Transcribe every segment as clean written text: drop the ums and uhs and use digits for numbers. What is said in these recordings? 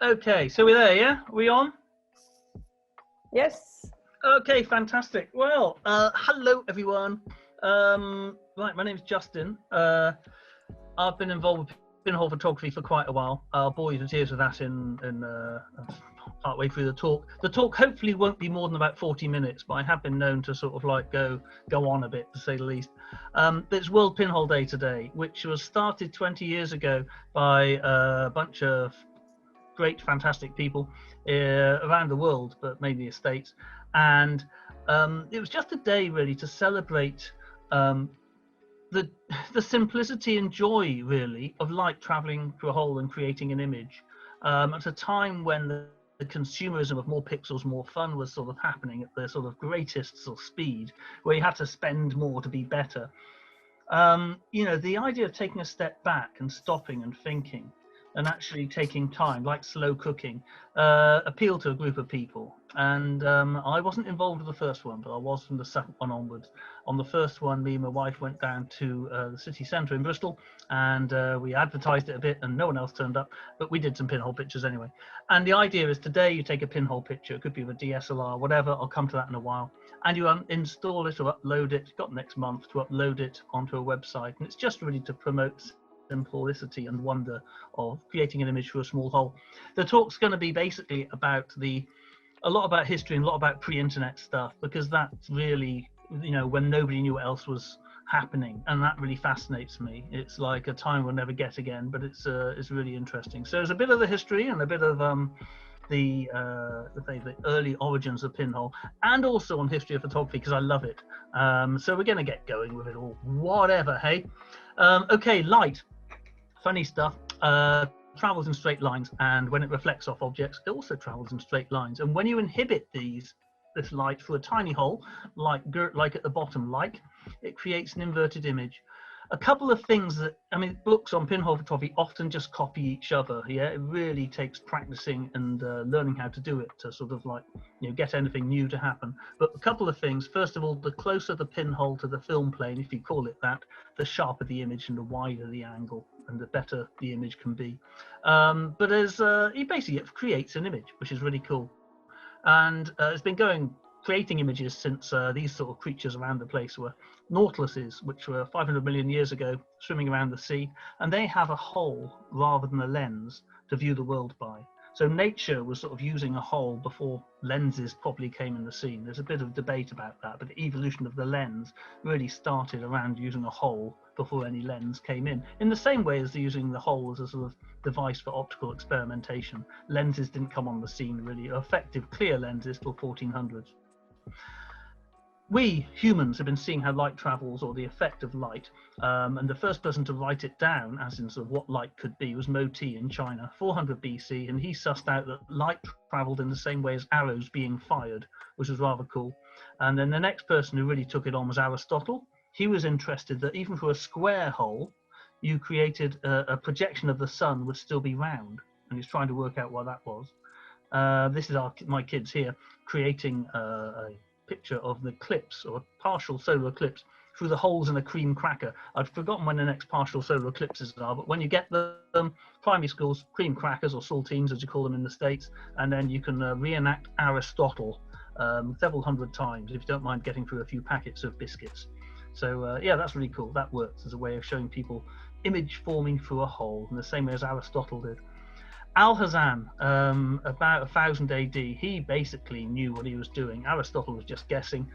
Okay, so we're there, yeah? Are we on? Yes. Okay, fantastic. Well, hello everyone. Right, my name's Justin. I've been involved with pinhole photography for quite a while. I'll bore you to tears with that in partway through the talk. The talk hopefully won't be more than about 40 minutes, but I have been known to sort of like go on a bit, to say the least. It's World Pinhole Day today, which was started 20 years ago by a bunch of great, fantastic people around the world, but mainly the States. And it was just a day really to celebrate the simplicity and joy really of light traveling through a hole and creating an image. At a time when the consumerism of more pixels, more fun was sort of happening at the sort of greatest sort of speed, where you had to spend more to be better. You know, the idea of taking a step back and stopping and thinking and actually taking time, like slow cooking, appealed to a group of people. And I wasn't involved with the first one, but I was from the second one onwards. On the first one, me and my wife went down to the city centre in Bristol, and we advertised it a bit, and no one else turned up, but we did some pinhole pictures anyway. And the idea is today you take a pinhole picture, it could be with a DSLR, whatever, I'll come to that in a while, and you install it or upload it. You've got next month to upload it onto a website, and it's just really to promote simplicity and wonder of creating an image through a small hole. The talk's going to be basically about a lot about history and a lot about pre-internet stuff, because that's really, you know, when nobody knew what else was happening, and that really fascinates me. It's like a time we'll never get again, but it's really interesting. So there's a bit of the history and a bit of the early origins of pinhole, and also on history of photography, because I love it. So we're going to get going with it all, whatever. Hey, okay, light. Funny stuff, travels in straight lines, and when it reflects off objects, it also travels in straight lines. And when you inhibit this light through a tiny hole, like at the bottom, it creates an inverted image. A couple of things that, I mean, books on pinhole photography often just copy each other. Yeah, it really takes practicing and learning how to do it to sort of like, you know, get anything new to happen. But a couple of things. First of all, the closer the pinhole to the film plane, if you call it that, the sharper the image and the wider the angle, and the better the image can be. But as it creates an image, which is really cool. And it's been creating images since these sort of creatures around the place were nautiluses, which were 500 million years ago, swimming around the sea, and they have a hole rather than a lens to view the world by. So nature was sort of using a hole before lenses probably came in the scene. There's a bit of debate about that, but the evolution of the lens really started around using a hole before any lens came in the same way as using the hole as a sort of device for optical experimentation. Lenses didn't come on the scene really, effective clear lenses till 1400s. We humans have been seeing how light travels, or the effect of light, and the first person to write it down, as in sort of what light could be, was Mo Ti in China, 400 BC, and he sussed out that light traveled in the same way as arrows being fired, which was rather cool. And then the next person who really took it on was Aristotle. He was interested that even for a square hole, you created a projection of the sun would still be round, and he's trying to work out why that was. This is my kids here creating a picture of the eclipse, or a partial solar eclipse, through the holes in a cream cracker. I've forgotten when the next partial solar eclipses are, but when you get them, primary schools, cream crackers, or saltines as you call them in the States, and then you can reenact Aristotle several hundred times if you don't mind getting through a few packets of biscuits. So yeah, that's really cool. That works as a way of showing people image forming through a hole in the same way as Aristotle did. Alhazen, about 1000 AD, he basically knew what he was doing. Aristotle was just guessing.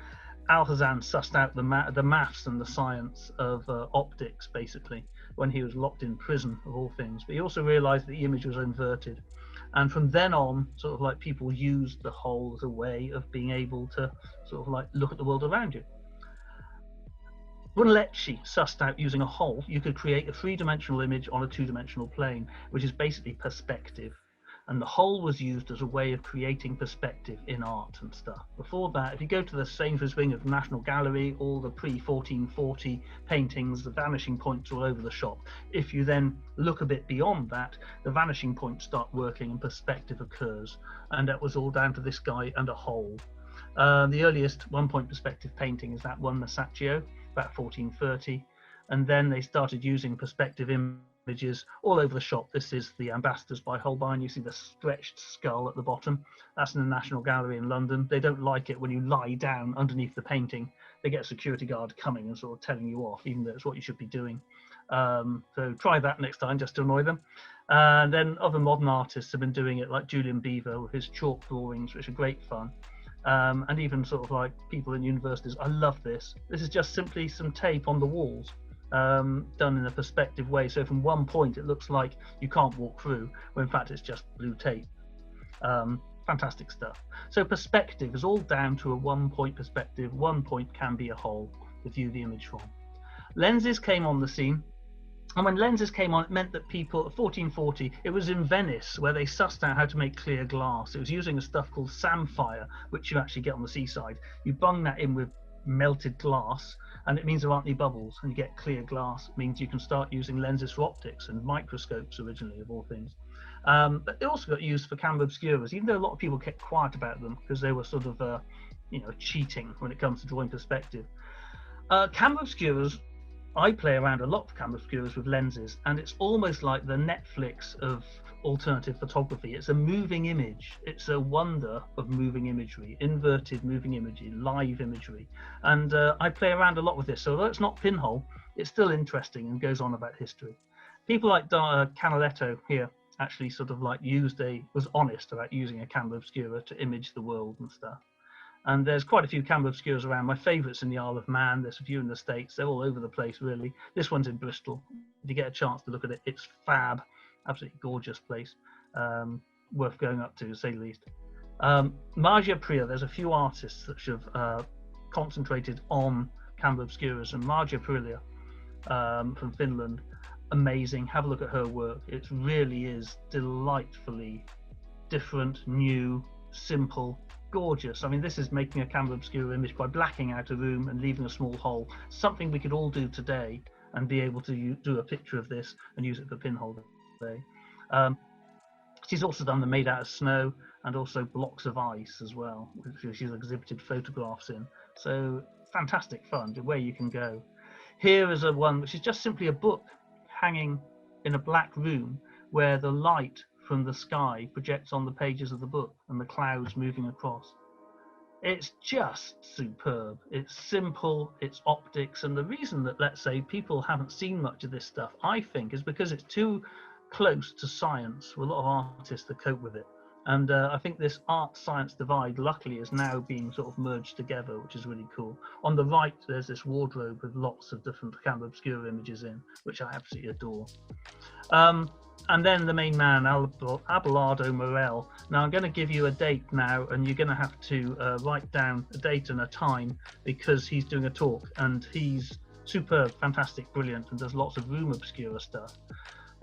Alhazen sussed out the maths and the science of optics, basically, when he was locked in prison, of all things. But he also realized that the image was inverted. And from then on, sort of like people used the hole as a way of being able to sort of like look at the world around you. Brunelleschi sussed out using a hole, you could create a three-dimensional image on a two-dimensional plane, which is basically perspective. And the hole was used as a way of creating perspective in art and stuff. Before that, if you go to the Sainsbury's wing of the National Gallery, all the pre-1440 paintings, the vanishing points all over the shop. If you then look a bit beyond that, the vanishing points start working and perspective occurs. And that was all down to this guy and a hole. The earliest one-point perspective painting is that one, Masaccio, about 1430, and then they started using perspective images all over the shop. This is the Ambassadors by Holbein. You see the stretched skull at the bottom. That's in the National Gallery in London. They don't like it when you lie down underneath the painting. They get a security guard coming and sort of telling you off, even though it's what you should be doing. So try that next time, just to annoy them. And then other modern artists have been doing it, like Julian Beaver with his chalk drawings, which are great fun. And even sort of like people in universities. I love this. This is just simply some tape on the walls, done in a perspective way. So from one point, it looks like you can't walk through, when in fact it's just blue tape. Fantastic stuff. So perspective is all down to a 1 point perspective. 1 point can be a hole to view the image from. Lenses came on the scene. And when lenses came on, it meant that people, 1440, it was in Venice where they sussed out how to make clear glass. It was using a stuff called samphire, which you actually get on the seaside. You bung that in with melted glass, and it means there aren't any bubbles, and you get clear glass. It means you can start using lenses for optics and microscopes originally, of all things. But it also got used for camera obscuras, even though a lot of people kept quiet about them because they were sort of, cheating when it comes to drawing perspective. Camera obscuras, I play around a lot with camera obscuras with lenses, and it's almost like the Netflix of alternative photography. It's a moving image. It's a wonder of moving imagery, inverted moving imagery, live imagery. And I play around a lot with this. So although it's not pinhole, it's still interesting and goes on about history. People like Canaletto here actually sort of like was honest about using a camera obscura to image the world and stuff. And there's quite a few camera obscuras around. My favourites in the Isle of Man. There's a few in the States. They're all over the place, really. This one's in Bristol. If you get a chance to look at it, it's fab. Absolutely gorgeous place. Worth going up to say the least. Magia Priya, there's a few artists that have concentrated on camera obscuras. And Magia Priya from Finland, amazing. Have a look at her work. It really is delightfully different, new, simple, gorgeous. I mean, this is making a camera obscura image by blacking out a room and leaving a small hole. Something we could all do today and be able to do a picture of this and use it for pinhole today. She's also done the made out of snow and also blocks of ice as well, which she's exhibited photographs in. So fantastic fun, where you can go. Here is a one which is just simply a book hanging in a black room where the light from the sky projects on the pages of the book and the clouds moving across. It's just superb. It's simple, it's optics, and the reason that, let's say, people haven't seen much of this stuff, I think, is because it's too close to science for a lot of artists to cope with it. And I think this art-science divide, luckily, is now being sort of merged together, which is really cool. On the right, there's this wardrobe with lots of different camera obscura images in, which I absolutely adore. And then the main man, Abelardo Morel. Now I'm going to give you a date now, and you're going to have to write down a date and a time, because he's doing a talk, and he's superb, fantastic, brilliant, and does lots of room obscura stuff.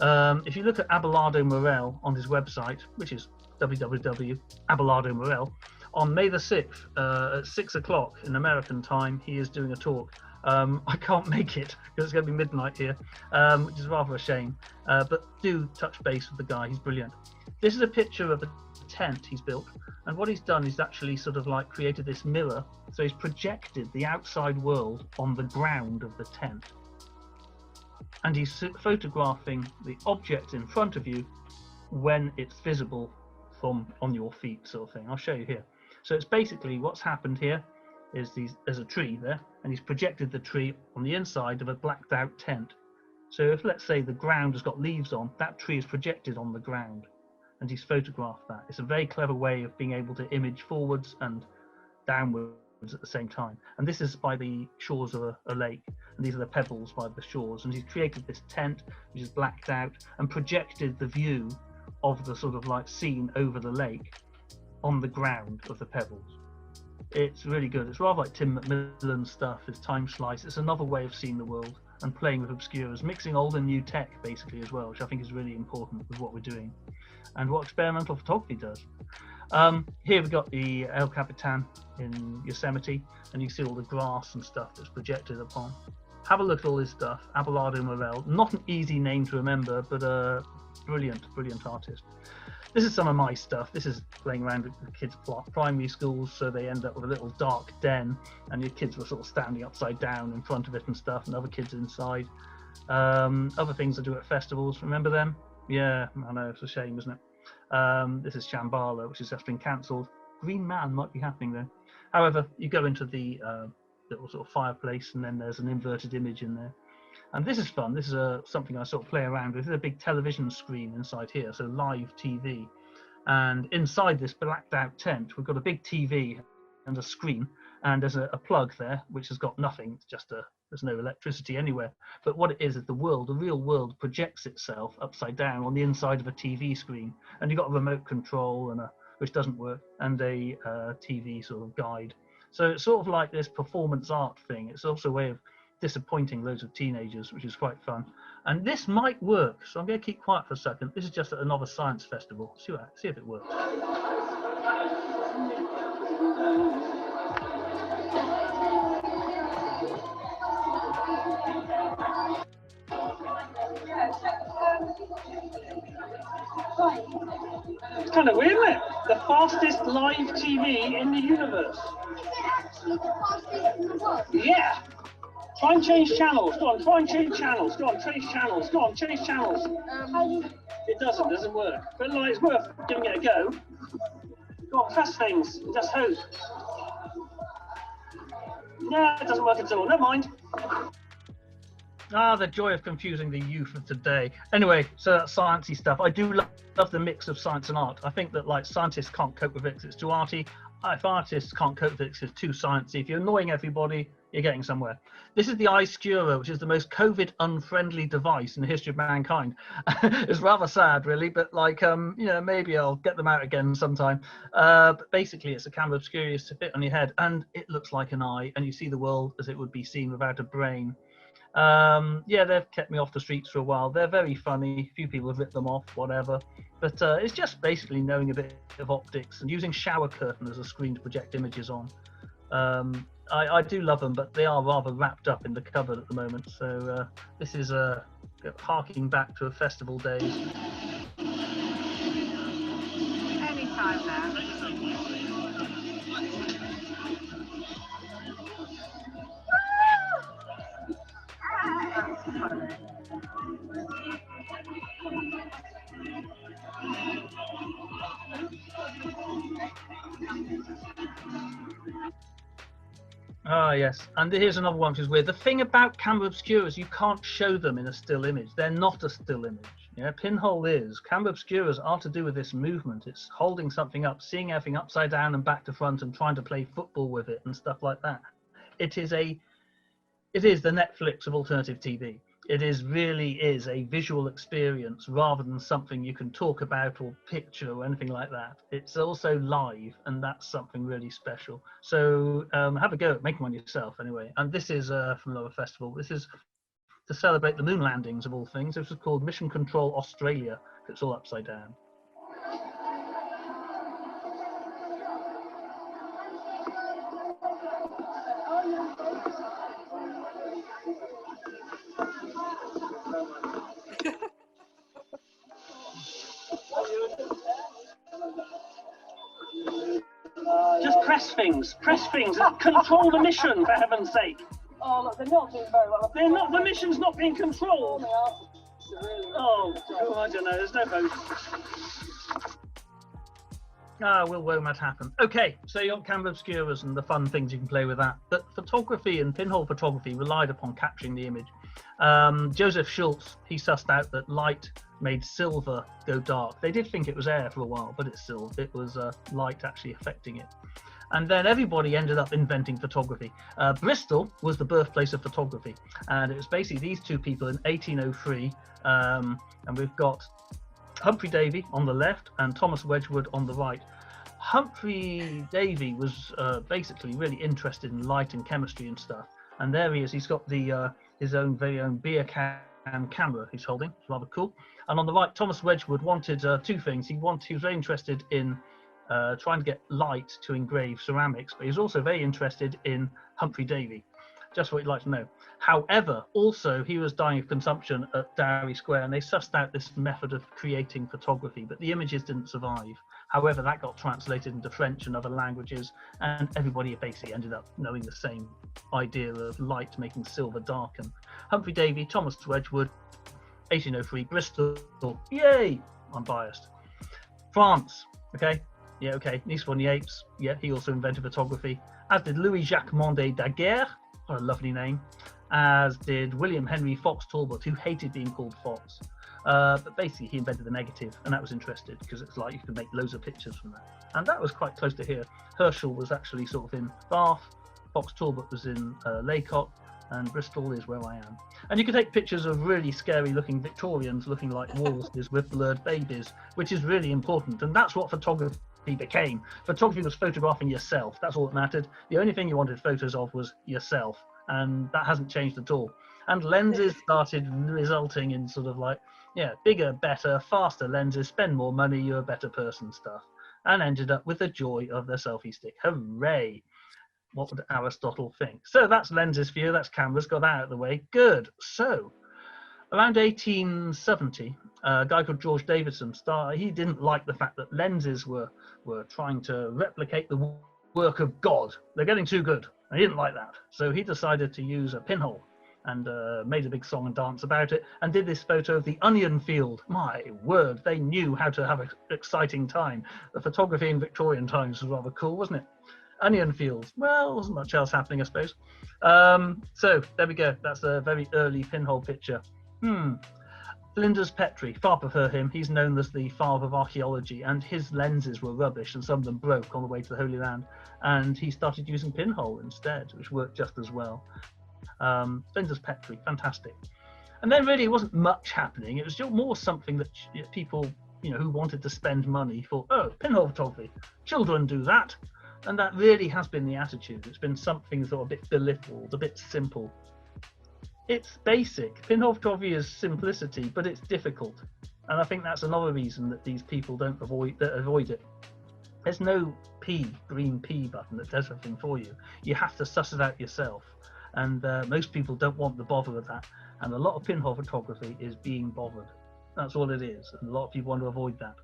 If you look at Abelardo Morel on his website, which is www.abelardomorel, on May the 6th at 6 o'clock in American time, he is doing a talk. I can't make it because it's going to be midnight here, which is rather a shame, but do touch base with the guy. He's brilliant. This is a picture of a tent he's built, and what he's done is actually sort of like created this mirror, so he's projected the outside world on the ground of the tent, and he's photographing the object in front of you when it's visible from on your feet, sort of thing. I'll show you here. So it's basically what's happened here is there's a tree there, and he's projected the tree on the inside of a blacked out tent. So if, let's say, the ground has got leaves on, that tree is projected on the ground, and he's photographed that. It's a very clever way of being able to image forwards and downwards at the same time. And this is by the shores of a lake, and these are the pebbles by the shores, and he's created this tent which is blacked out and projected the view of the sort of like scene over the lake on the ground of the pebbles. It's really good. It's rather like Tim Macmillan stuff. It's time slice. It's another way of seeing the world and playing with obscuras, mixing old and new tech basically as well, which I think is really important with what we're doing and what experimental photography does. Here we've got the El Capitan in Yosemite, and you see all the grass and stuff that's projected upon. Have a look at all this stuff. Abelardo Morel, not an easy name to remember, but a brilliant artist. This is some of my stuff. This is playing around with the kids' primary schools, so they end up with a little dark den, and your kids were sort of standing upside down in front of it and stuff, and other kids inside. Other things I do at festivals, remember them? Yeah, I know, it's a shame, isn't it? This is Shambhala, which has just been cancelled. Green Man might be happening though. However, you go into the little sort of fireplace, and then there's an inverted image in there. And this is fun. This is something I sort of play around with. There's a big television screen inside here, so live TV. And inside this blacked out tent, we've got a big TV and a screen, and there's a plug there, which has got nothing. It's just there's no electricity anywhere. But what it is the real world projects itself upside down on the inside of a TV screen. And you've got a remote control, which doesn't work, and a TV sort of guide. So it's sort of like this performance art thing. It's also a way of disappointing loads of teenagers, which is quite fun. And this might work, so I'm going to keep quiet for a second. This is just at another science festival. See if it works. It's kind of weird, isn't it? The fastest live TV in the universe. Yeah. Try and change channels. Go on, try and change channels. Go on, change channels. Go on, change channels. It doesn't work. But like, it's worth giving it a go. Go on, press things. Just hope. No, it doesn't work at all. Never mind. Ah, the joy of confusing the youth of today. Anyway, so that's sciencey stuff. I do love the mix of science and art. I think that like scientists can't cope with it because it's too arty. If artists can't cope with it because it's too sciencey, if you're annoying everybody, you're getting somewhere. This is the iScura, which is the most COVID unfriendly device in the history of mankind. It's rather sad, really, but like, maybe I'll get them out again sometime. But basically, it's a camera obscura to fit on your head, and it looks like an eye, and you see the world as it would be seen without a brain. Yeah, they've kept me off the streets for a while. They're very funny. A few people have ripped them off, whatever. But it's just basically knowing a bit of optics and using shower curtain as a screen to project images on. I do love them, but they are rather wrapped up in the cupboard at the moment. So this is harking back to a festival days. Anytime now. Ah, yes. And here's another one which is weird. The thing about camera obscura is you can't show them in a still image. They're not a still image. Yeah, Pinhole is. Camera obscuras are to do with this movement. It's holding something up, seeing everything upside down and back to front and trying to play football with it and stuff like that. It is the Netflix of alternative TV. It really is a visual experience rather than something you can talk about or picture or anything like that. It's also live, and that's something really special. So have a go at making one yourself anyway. And this is from another festival. This is to celebrate the moon landings of all things. This is called Mission Control Australia. It's all upside down. Just press things, control the mission, for heaven's sake. Oh, look, they're not doing very well. They're not, the mission's not being controlled. Oh, I don't know, there's no vote. Won't that happen? Okay, so you got camera obscuras and the fun things you can play with that. But photography and pinhole photography relied upon capturing the image. Joseph Schultz, he sussed out that light made silver go dark. They did think it was air for a while, but it was light actually affecting it. And then everybody ended up inventing photography. Bristol was the birthplace of photography, and it was basically these two people in 1803, and we've got Humphrey Davey on the left and Thomas Wedgwood on the right. Humphrey Davey was basically really interested in light and chemistry and stuff, and there he is. He's got the his own very own beer can camera he's holding. It's rather cool. And on the right, Thomas Wedgwood wanted two things. He was very interested in trying to get light to engrave ceramics, but he was also very interested in Humphrey Davey. Just what you'd like to know. However, also he was dying of consumption at Dowry Square, and they sussed out this method of creating photography, but the images didn't survive. However, that got translated into French and other languages, and everybody basically ended up knowing the same idea of light making silver darken. Humphrey Davey, Thomas Wedgwood, 1803, Bristol, yay, I'm biased. France, okay, yeah, okay, Nice von Yates, yeah, he also invented photography, as did Louis-Jacques Monde Daguerre, what a lovely name, as did William Henry Fox Talbot, who hated being called Fox. But basically he invented the negative, and that was interesting because it's like you could make loads of pictures from that. And that was quite close to here. Herschel was actually sort of in Bath, Fox Talbot was in Laycock, and Bristol is where I am. And you can take pictures of really scary looking Victorians looking like walruses with blurred babies, which is really important. And that's what photography became. Photography was photographing yourself. That's all that mattered. The only thing you wanted photos of was yourself. And that hasn't changed at all. And lenses started resulting in sort of like, yeah, bigger, better, faster lenses, spend more money, you're a better person stuff. And ended up with the joy of the selfie stick. Hooray! What would Aristotle think? So that's lenses for you, that's cameras, got that out of the way. Good. So, around 1870, a guy called George Davidson he didn't like the fact that lenses were trying to replicate the work of God. They're getting too good. He didn't like that. So he decided to use a pinhole and made a big song and dance about it, and did this photo of the onion field. My word, they knew how to have an exciting time. The photography in Victorian times was rather cool, wasn't it? Onion fields. Well, wasn't much else happening, I suppose. So there we go. That's a very early pinhole picture. Flinders Petrie, far prefer him. He's known as the father of archaeology, and his lenses were rubbish, and some of them broke on the way to the Holy Land. And he started using pinhole instead, which worked just as well. Flinders Petrie, fantastic. And then really it wasn't much happening. It was just more something that people, who wanted to spend money thought, oh, pinhole photography, children do that. And that really has been the attitude. It's been something sort of a bit belittled, a bit simple. It's basic. Pinhole photography is simplicity, but it's difficult. And I think that's another reason that these people don't avoid it. There's no green P button that does everything for you. You have to suss it out yourself. And most people don't want the bother of that. And a lot of pinhole photography is being bothered. That's all it is. And a lot of people want to avoid that.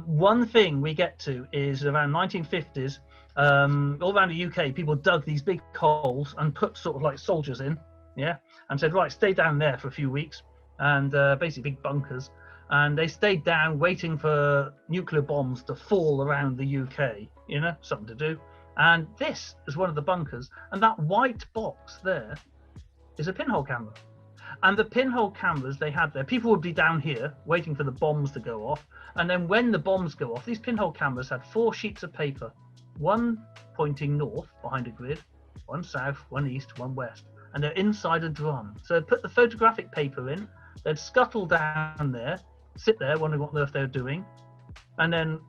One thing we get to is around 1950s, all around the UK, people dug these big holes and put sort of like soldiers in, yeah, and said, right, stay down there for a few weeks, and basically big bunkers. And they stayed down waiting for nuclear bombs to fall around the UK, something to do. And this is one of the bunkers, and that white box there is a pinhole camera. And the pinhole cameras they had there, people would be down here waiting for the bombs to go off. And then when the bombs go off, these pinhole cameras had 4 sheets of paper, one pointing north behind a grid, one south, one east, one west. And they're inside a drum. So they'd put the photographic paper in, they'd scuttle down there, sit there wondering what on earth they were doing. And then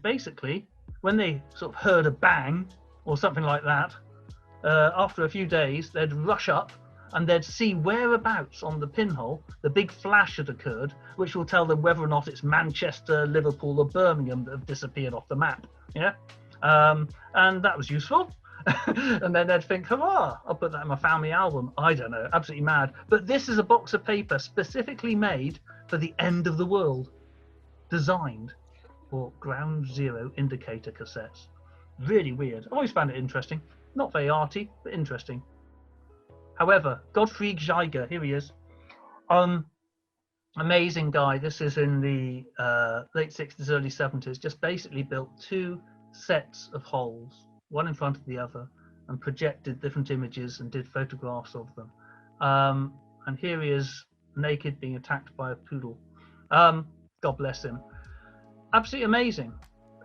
basically, when they sort of heard a bang or something like that, after a few days, they'd rush up and they'd see whereabouts on the pinhole the big flash had occurred, which will tell them whether or not it's Manchester, Liverpool or Birmingham that have disappeared off the map. Yeah, and that was useful. And then they'd think, hurrah, I'll put that in my family album. I don't know, absolutely mad. But this is a box of paper specifically made for the end of the world, designed for ground zero indicator cassettes. Really weird. I always found it interesting. Not very arty, but interesting. However, Gottfried Jaeger, here he is. Amazing guy. This is in the late 60s, early 70s. Just basically built 2 sets of holes, one in front of the other, and projected different images and did photographs of them. And here he is, naked, being attacked by a poodle. God bless him. Absolutely amazing.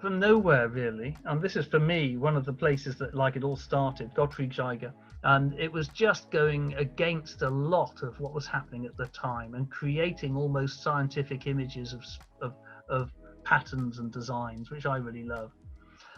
From nowhere, really. And this is, for me, one of the places that it all started, Gottfried Jaeger. And it was just going against a lot of what was happening at the time and creating almost scientific images of patterns and designs, which I really love.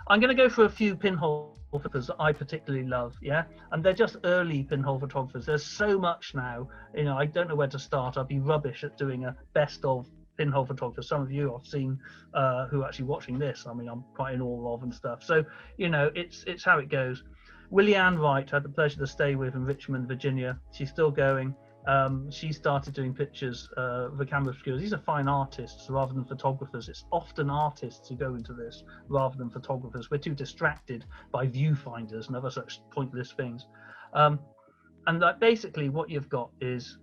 I'm going to go for a few pinhole photographers that I particularly love, yeah? And they're just early pinhole photographers. There's so much now, I don't know where to start. I'd be rubbish at doing a best of pinhole photographers. Some of you I've seen who are actually watching this, I'm quite in awe of and stuff. So, it's how it goes. Willie Wright, I had the pleasure to stay with in Richmond, Virginia. She's still going. She started doing pictures with a camera skills. These are fine artists rather than photographers. It's often artists who go into this rather than photographers. We're too distracted by viewfinders and other such pointless things. And basically what you've got is,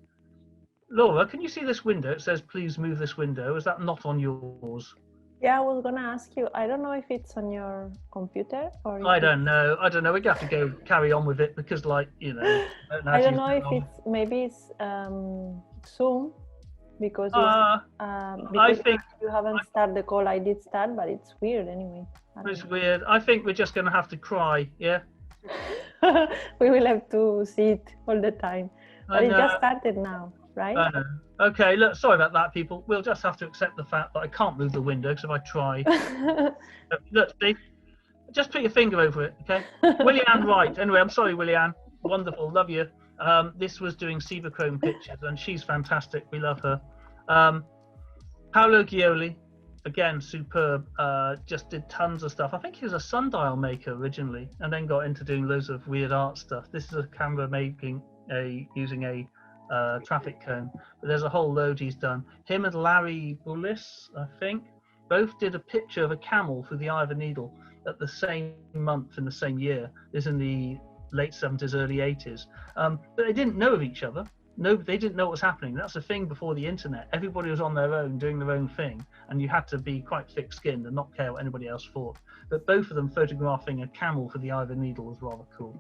Laura, can you see this window? It says, please move this window. Is that not on yours? Yeah, I was gonna ask you. I don't know if it's on your computer or. I don't know. We're gonna have to go carry on with it because, like, you know. I don't know if it's maybe it's Zoom because it's, I think you haven't started the call. I did start, but it's weird anyway. It's weird. I think we're just gonna have to cry. Yeah. We will have to see it all the time. But it just started now, right? I know. Okay, look, sorry about that, people. We'll just have to accept the fact that I can't move the window because if I try... Look, Steve, just put your finger over it, okay? Willie Wright. Anyway, I'm sorry, Willie Ann. Wonderful, love you. This was doing Cyberknife pictures, and she's fantastic. We love her. Paolo Gioli, again, superb. Just did tons of stuff. I think he was a sundial maker originally, and then got into doing loads of weird art stuff. This is a camera making using a traffic cone, but there's a whole load he's done. Him and Larry Bullis, I think, both did a picture of a camel through the eye of a needle at the same month in the same year. This in the late 70s, early 80s. But they didn't know of each other. No, they didn't know what was happening. That's the thing before the internet. Everybody was on their own, doing their own thing, and you had to be quite thick-skinned and not care what anybody else thought. But both of them photographing a camel through the eye of a needle was rather cool.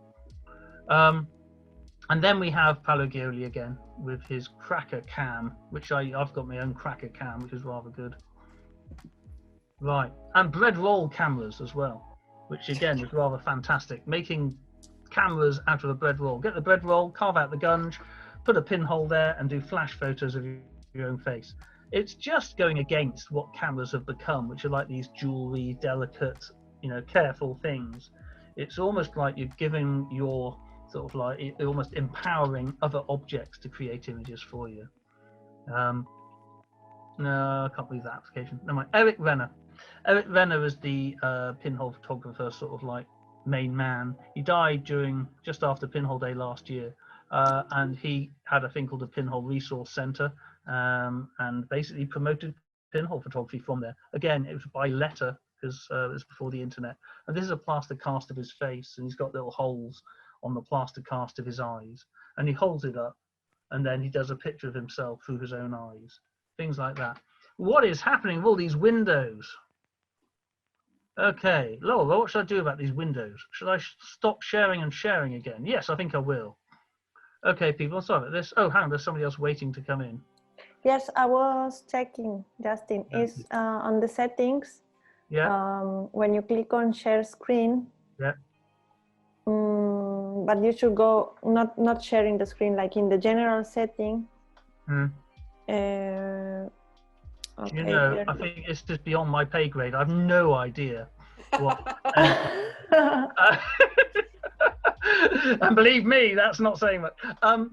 And then we have Paolo Gioli again with his cracker cam, which I've got my own cracker cam, which is rather good. Right, and bread roll cameras as well, which again is rather fantastic. Making cameras out of a bread roll. Get the bread roll, carve out the gunge, put a pinhole there, and do flash photos of your own face. It's just going against what cameras have become, which are like these jewelry, delicate, you know, careful things. It's almost like you're giving your sort of like almost empowering other objects to create images for you. No, I can't believe that application. Never mind. Eric Renner. Eric Renner is the pinhole photographer, sort of like main man. He died just after Pinhole Day last year, and he had a thing called the Pinhole Resource Center, and basically promoted pinhole photography from there. Again, it was by letter because it was before the internet. And this is a plaster cast of his face, and he's got little holes on the plaster cast of his eyes, and he holds it up, and then he does a picture of himself through his own eyes, things like that. What is happening with all these windows? Okay, Laura, what should I do about these windows? Should I stop sharing and sharing again? Yes, I think I will. Okay, people, sorry about this. Oh, hang on, there's somebody else waiting to come in. Yes, I was checking, Justin. Is on the settings, yeah. When you click on share screen, yeah. But you should go not sharing the screen, like in the general setting. Okay, you know, I think it's just beyond my pay grade. I have no idea what. And believe me, that's not saying much.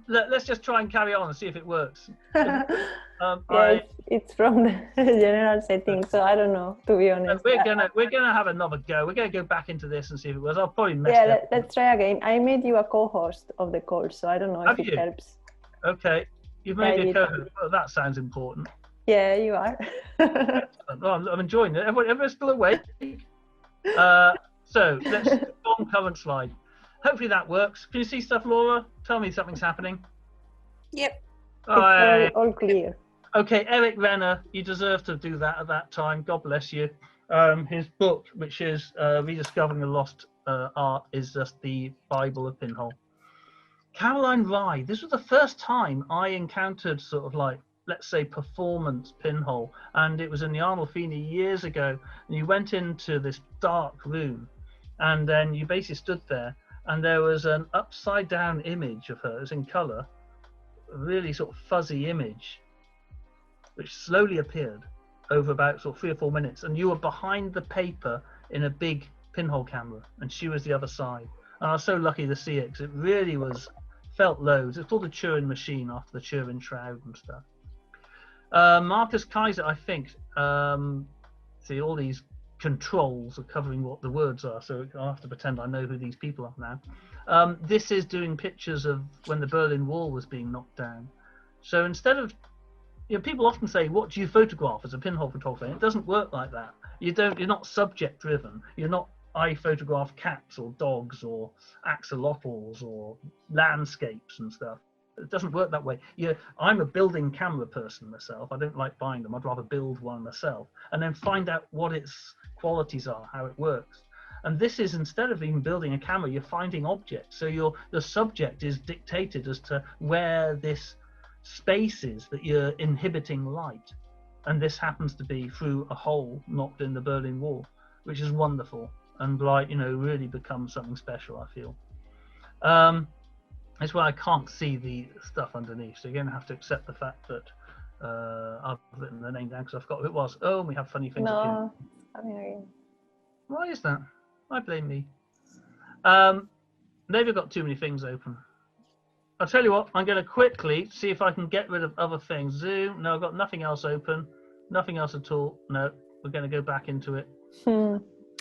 Let's just try and carry on and see if it works. It's from the general settings, so I don't know, to be honest. We're gonna have another go. We're gonna go back into this and see if it works. I'll probably mess it up. Let's try again. I made you a co-host of the call, so I don't know if it helps. Okay, you've made me a co-host. Well, that sounds important. Yeah, you are. Well, I'm enjoying it. Everyone's still awake. So let's go on current slide. Hopefully that works. Can you see stuff, Laura? Tell me something's happening. Yep. All clear. Okay, Eric Renner, you deserve to do that at that time. God bless you. His book, which is Rediscovering the Lost Art, is just the Bible of pinhole. Caroline Rye. This was the first time I encountered sort of like, let's say, performance pinhole, and it was in the Arnolfini years ago. And you went into this dark room, and then you basically stood there, and there was an upside down image of her. It was in color, a really sort of fuzzy image, which slowly appeared over about sort of 3 or 4 minutes, and you were behind the paper in a big pinhole camera, and she was the other side. And I was so lucky to see it because it really felt loads. It's called the Turin machine after the Turin shroud and stuff. Marcus Kaiser, I think. See all these controls are covering what the words are, so I'll have to pretend I know who these people are now. This is doing pictures of when the Berlin Wall was being knocked down. So instead of, people often say, what do you photograph as a pinhole photographer? And it doesn't work like that. You're not subject driven. You're not, I photograph cats or dogs or axolotls or landscapes and stuff. It doesn't work that way. I'm a building camera person myself. I don't like buying them. I'd rather build one myself and then find out what its qualities are, how it works. And this is, instead of even building a camera, you're finding objects. So the subject is dictated as to where this space is that you're inhibiting light. And this happens to be through a hole knocked in the Berlin Wall, which is wonderful and really becomes something special, I feel. That's why I can't see the stuff underneath. So you're going to have to accept the fact that I've written the name down because I forgot who it was. Oh, we have funny things. No, why is that? I blame me. Maybe I've got too many things open. I'll tell you what, I'm going to quickly see if I can get rid of other things. Zoom, no, I've got nothing else open. Nothing else at all. No, we're going to go back into it.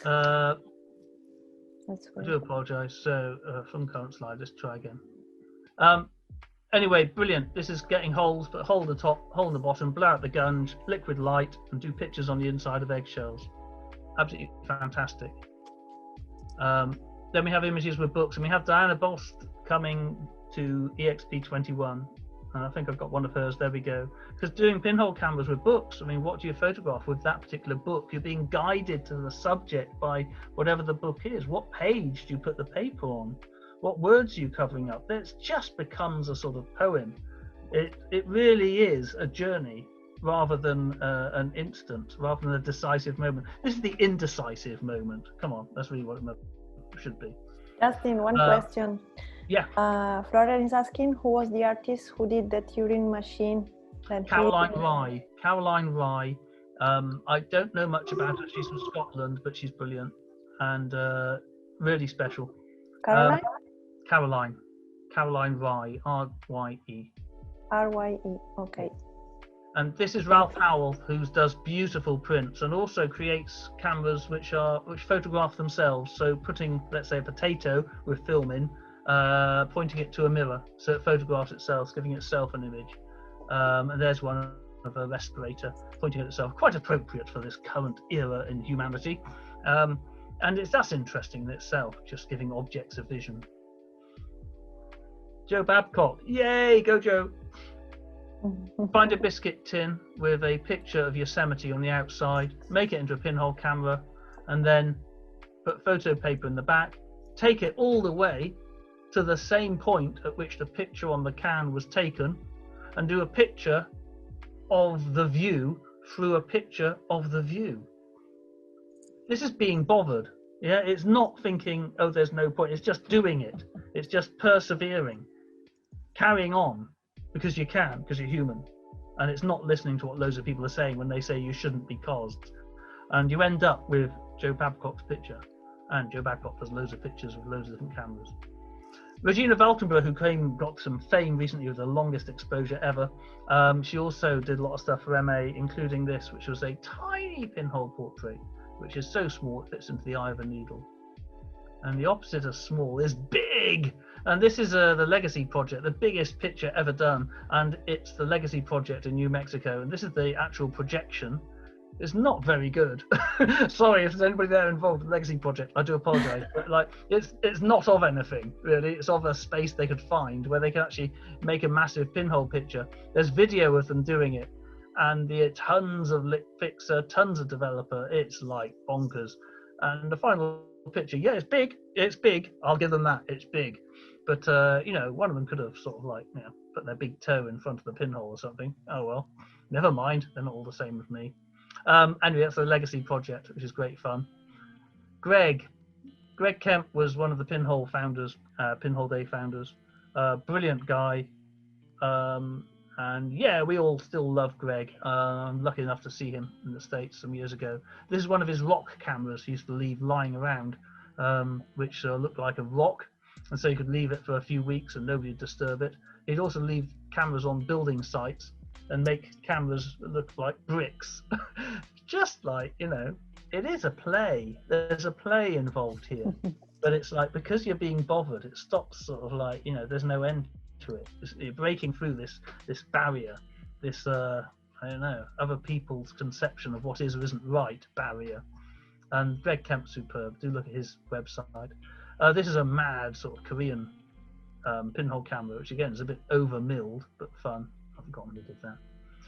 I do apologize. So from current slide, let's try again. Anyway, brilliant. This is getting holes, but hole in the top, hole in the bottom, blur out the gunge, liquid light, and do pictures on the inside of eggshells. Absolutely fantastic. Then we have images with books, and we have Dianne Bos coming to EXP21. And I think I've got one of hers. There we go. Because doing pinhole cameras with books, I mean, what do you photograph with that particular book? You're being guided to the subject by whatever the book is. What page do you put the paper on? What words are you covering up? It just becomes a sort of poem. It really is a journey rather than an instant, rather than a decisive moment. This is the indecisive moment. Come on, that's really what it should be. Justin, one question. Yeah. Florian is asking, who was the artist who did the Turing machine? Caroline Rye. Caroline Rye. I don't know much about her. She's from Scotland, but she's brilliant and really special. Caroline? Caroline Rye. R-Y-E. R-Y-E. Okay. And this is Ralph Howell, who does beautiful prints and also creates cameras which photograph themselves. So putting, let's say, a potato with film in, pointing it to a mirror so it photographs itself, giving itself an image. And there's one of a respirator pointing at itself, quite appropriate for this current era in humanity. And that's interesting in itself, just giving objects a vision. Joe Babcock, yay, go Joe. Find a biscuit tin with a picture of Yosemite on the outside, make it into a pinhole camera, and then put photo paper in the back, take it all the way to the same point at which the picture on the can was taken, and do a picture of the view through a picture of the view. This is being bothered. Yeah, it's not thinking, oh, there's no point. It's just doing it. It's just persevering, carrying on. Because you can, because you're human. And it's not listening to what loads of people are saying when they say you shouldn't because. And you end up with Joe Babcock's picture. And Joe Babcock does loads of pictures with loads of different cameras. Regina Valkenborgh, who got some fame recently with the longest exposure ever. She also did a lot of stuff for MA, including this, which was a tiny pinhole portrait, which is so small it fits into the eye of a needle. And the opposite of small is big. And this is the Legacy Project, the biggest picture ever done. And it's the Legacy Project in New Mexico. And this is the actual projection. It's not very good. Sorry if there's anybody there involved in the Legacy Project. I do apologize. But it's not of anything, really. It's of a space they could find where they could actually make a massive pinhole picture. There's video of them doing it. And tons of lit fixer, tons of developer. It's like bonkers. And the final picture, yeah, it's big. I'll give them that. It's big. But one of them could have sort of put their big toe in front of the pinhole or something. Oh well, never mind. They're not all the same with me. Anyway, that's the Legacy Project, which is great fun. Gregg Kemp was one of the Pinhole founders, Pinhole Day founders. Brilliant guy. And yeah, we all still love Gregg. I'm lucky enough to see him in the States some years ago. This is one of his rock cameras he used to leave lying around, which looked like a rock. And so you could leave it for a few weeks and nobody would disturb it. He'd also leave cameras on building sites and make cameras that look like bricks. Just like, it is a play. There's a play involved here, but it's like because you're being bothered, it stops sort of like there's no end to it. You're breaking through this barrier, this I don't know, other people's conception of what is or isn't right barrier. And Gregg Kemp, superb. Do look at his website. This is a mad sort of Korean pinhole camera, which again is a bit over milled but fun. I've forgotten who did that.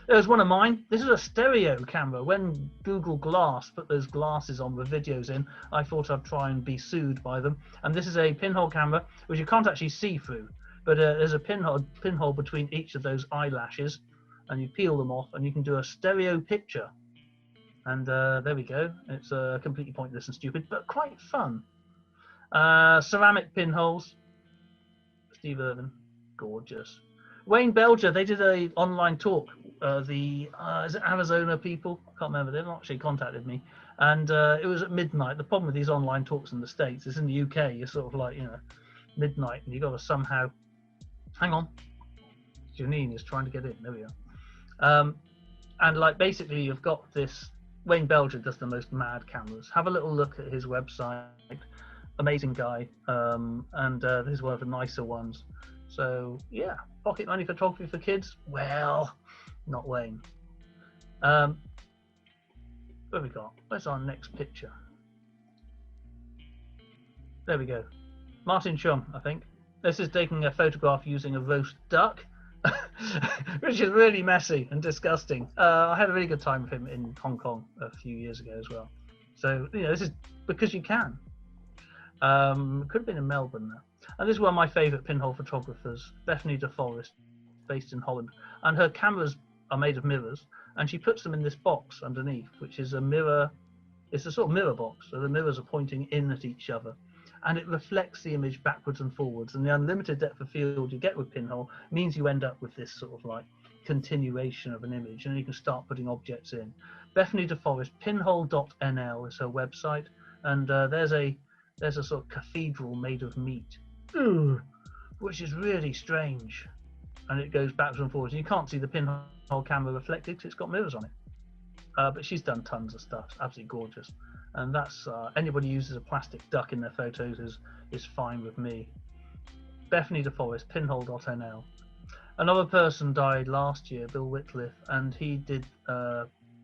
There's one of mine. This is a stereo camera. When Google Glass put those glasses on with videos in, I thought I'd try and be sued by them. And this is a pinhole camera, which you can't actually see through, but there's a pinhole between each of those eyelashes, and you peel them off, and you can do a stereo picture. And there we go. It's completely pointless and stupid, but quite fun. Ceramic pinholes. Steve Irvine, gorgeous. Wayne Belger, they did a online talk. Is it Arizona people? I can't remember. They've not actually contacted me. And it was at midnight. The problem with these online talks in the States is in the UK, you're sort of like, midnight, and you've got to somehow... Hang on. Janine is trying to get in. There we are. And like basically you've got this... Wayne Belger does the most mad cameras. Have a little look at his website. Amazing guy. And this is one of the nicer ones. So yeah, pocket money photography for kids. Well, not Wayne. What have we got? Where's our next picture? There we go. Martin Cheung, I think. This is taking a photograph using a roast duck, which is really messy and disgusting. I had a really good time with him in Hong Kong a few years ago as well. So this is because you can. Could have been in Melbourne now. And this is one of my favourite pinhole photographers, Bethany De Forest, based in Holland. And her cameras are made of mirrors, and she puts them in this box underneath, which is a mirror. It's a sort of mirror box, so the mirrors are pointing in at each other, and it reflects the image backwards and forwards. And the unlimited depth of field you get with pinhole means you end up with this sort of like continuation of an image, and you can start putting objects in. Bethany De Forest, pinhole.nl is her website, and there's a sort of cathedral made of meat, which is really strange, and it goes backwards and forwards. You can't see the pinhole camera reflected because it's got mirrors on it. But she's done tons of stuff. It's absolutely gorgeous, and that's anybody who uses a plastic duck in their photos is fine with me. Bethany De Forest, pinhole.nl. Another person died last year, Bill Whitliff, and he did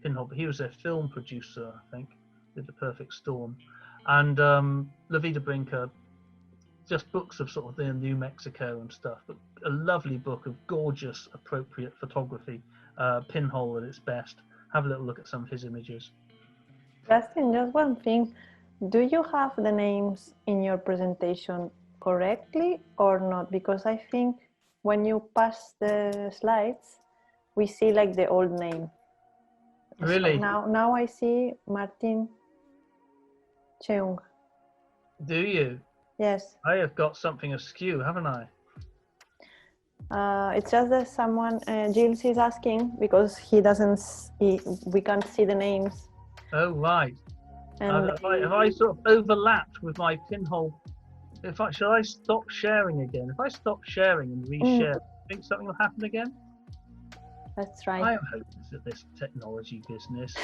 pinhole. He was a film producer, I think. Did The Perfect Storm, and La Vida Brinker. Just books of sort of the New Mexico and stuff, but a lovely book of gorgeous, appropriate photography, pinhole at its best. Have a little look at some of his images. Justin, just one thing. Do you have the names in your presentation correctly or not? Because I think when you pass the slides, we see like the old name. Really? So now I see Martin Cheung. Do you? Yes. I have got something askew, haven't I? It's just that someone, Gilles is asking because we can't see the names. Oh, right. And Have I sort of overlapped with my pinhole? Should I stop sharing again? If I stop sharing and reshare, think something will happen again? That's right. I am hopeless at this technology business.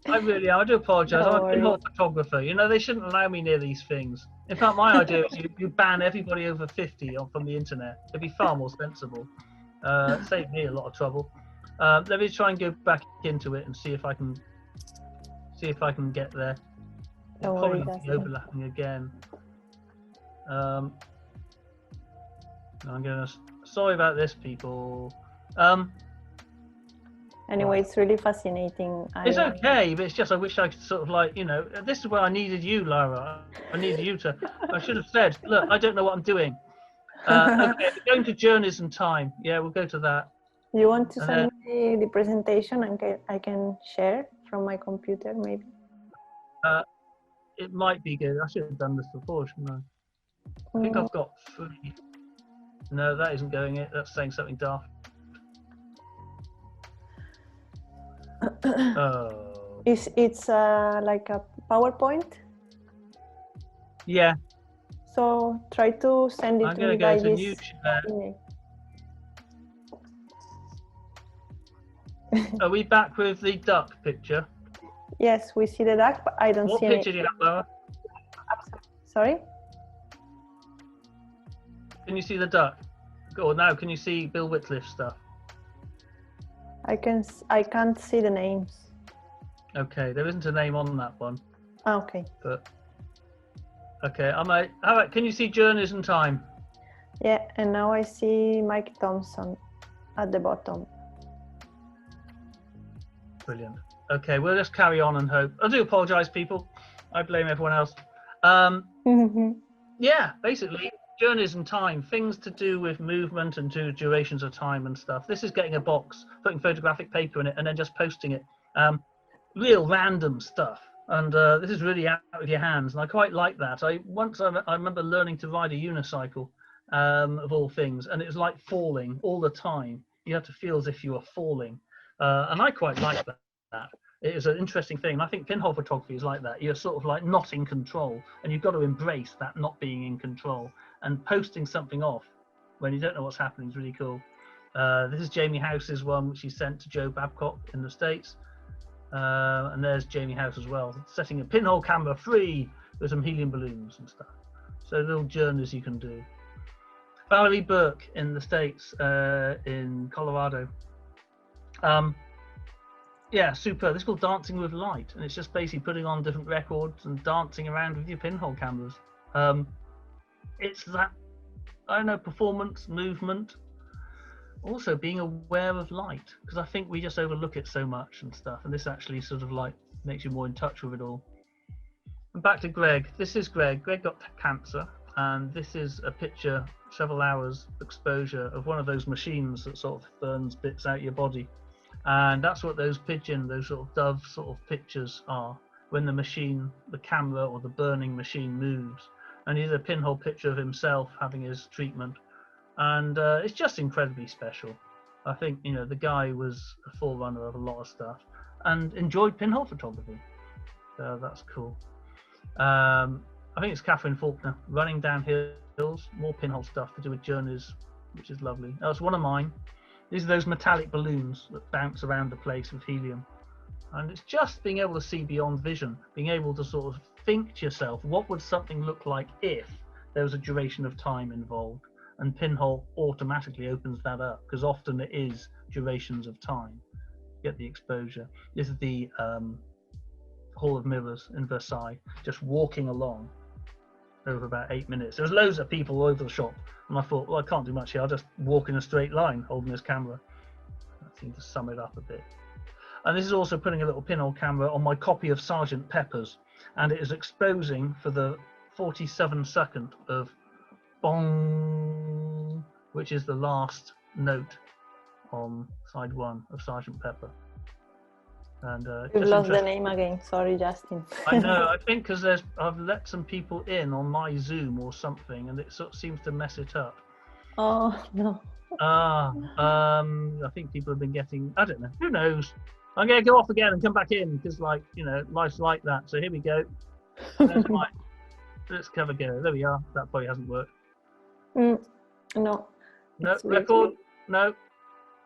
I really am. I do apologise. I'm a pinhole photographer. They shouldn't allow me near these things. In fact, my idea is you ban everybody over 50 from the internet. It'd be far more sensible. Save me a lot of trouble. Let me try and go back into it and see if I can get there. It'll probably be overlapping again. I'm gonna. Sorry about this, people. Anyway, it's really fascinating. It's okay, but it's just I wish I could sort of like, this is where I needed you, Lara. I needed you to. I should have said, look, I don't know what I'm doing. Okay, we're going to journalism time. Yeah, we'll go to that. You want to send me the presentation and I can share from my computer, maybe? It might be good. I should have done this before, shouldn't I? I think I've got 3. No, that isn't going it. That's saying something daft. Oh. It's like a PowerPoint? Yeah. So try to send it to me by this email. Are we back with the duck picture? Yes, we see the duck, but I don't What see picture any. do you have, Laura? Sorry? Can you see the duck? Or now, can you see Bill Whitliff's stuff? I can't see the names. Okay, there isn't a name on that one. Ah, okay. But okay, all right. Can you see Journeys in Time? Yeah, and now I see Mike Thompson at the bottom. Brilliant. Okay, we'll just carry on and hope. I do apologise, people. I blame everyone else. Yeah, basically, Journeys in Time, things to do with movement and to durations of time and stuff. This is getting a box, putting photographic paper in it, and then just posting it. Real random stuff. And this is really out of your hands, and I quite like that. I remember learning to ride a unicycle, of all things, and it was like falling all the time. You had to feel as if you were falling, and I quite like that. It is an interesting thing. And I think pinhole photography is like that. You're sort of like not in control, and you've got to embrace that not being in control. And posting something off when you don't know what's happening is really cool. This is Jamie House's one, which he sent to Joe Babcock in the States. And there's Jamie House as well, setting a pinhole camera free with some helium balloons and stuff. So little journeys you can do. Valerie Burke in the States, in Colorado. Yeah, super. This is called Dancing with Light, and it's just basically putting on different records and dancing around with your pinhole cameras. It's that, I don't know, performance, movement, also being aware of light, because I think we just overlook it so much and stuff, and this actually sort of like makes you more in touch with it all. And back to Gregg. This is Gregg. Gregg got cancer, and this is a picture, several hours exposure of one of those machines that sort of burns bits out of your body. And that's what those pigeon, those sort of dove sort of pictures are, when the machine, the camera or the burning machine moves. And here's a pinhole picture of himself having his treatment. And it's just incredibly special. I think, you know, the guy was a forerunner of a lot of stuff and enjoyed pinhole photography. That's cool. I think it's Catherine Faulkner, Running Down Hills, more pinhole stuff to do with journeys, which is lovely. That's one of mine. These are those metallic balloons that bounce around the place with helium. And it's just being able to see beyond vision, being able to sort of think to yourself, what would something look like if there was a duration of time involved? And pinhole automatically opens that up, because often it is durations of time. Get the exposure. This is the Hall of Mirrors in Versailles, just walking along over about 8 minutes. There was loads of people all over the shop, and I thought, well, I can't do much here. I'll just walk in a straight line holding this camera. That seemed to sum it up a bit. And this is also putting a little pinhole camera on my copy of Sergeant Pepper's, and it is exposing for the 47-second of bong, which is the last note on side 1 of Sergeant Pepper. And you've lost the name again. Sorry, Justin. I know. I think because I've let some people in on my Zoom or something, and it sort of seems to mess it up. Oh no. I think people have been getting. I don't know. Who knows? I'm gonna go off again and come back in because, like, you know, life's like that. So here we go. Let's have a go. There we are. That probably hasn't worked. No. No It's record. No.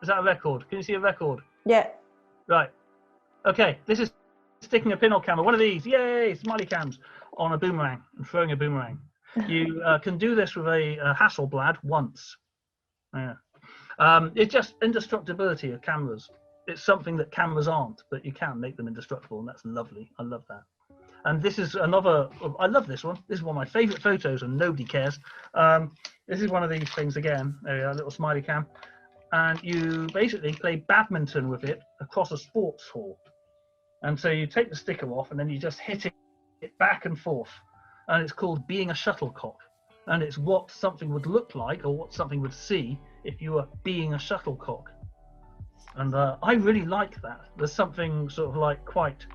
Is that a record? Can you see a record? Yeah. Right. Okay. This is sticking a pinhole camera. One of these. Yay! Smiley cams on a boomerang and throwing a boomerang. You can do this with a Hasselblad once. Yeah. It's just indestructibility of cameras. It's something that cameras aren't, but you can make them indestructible, and that's lovely. I love that. And this is another, I love this one. This is one of my favorite photos, and nobody cares. This is one of these things again, there we are, a little smiley cam. And you basically play badminton with it across a sports hall. And so you take the sticker off, and then you just hit it back and forth. And it's called being a shuttlecock. And it's what something would look like, or what something would see if you were being a shuttlecock. And I really like that. There's something sort of like quite,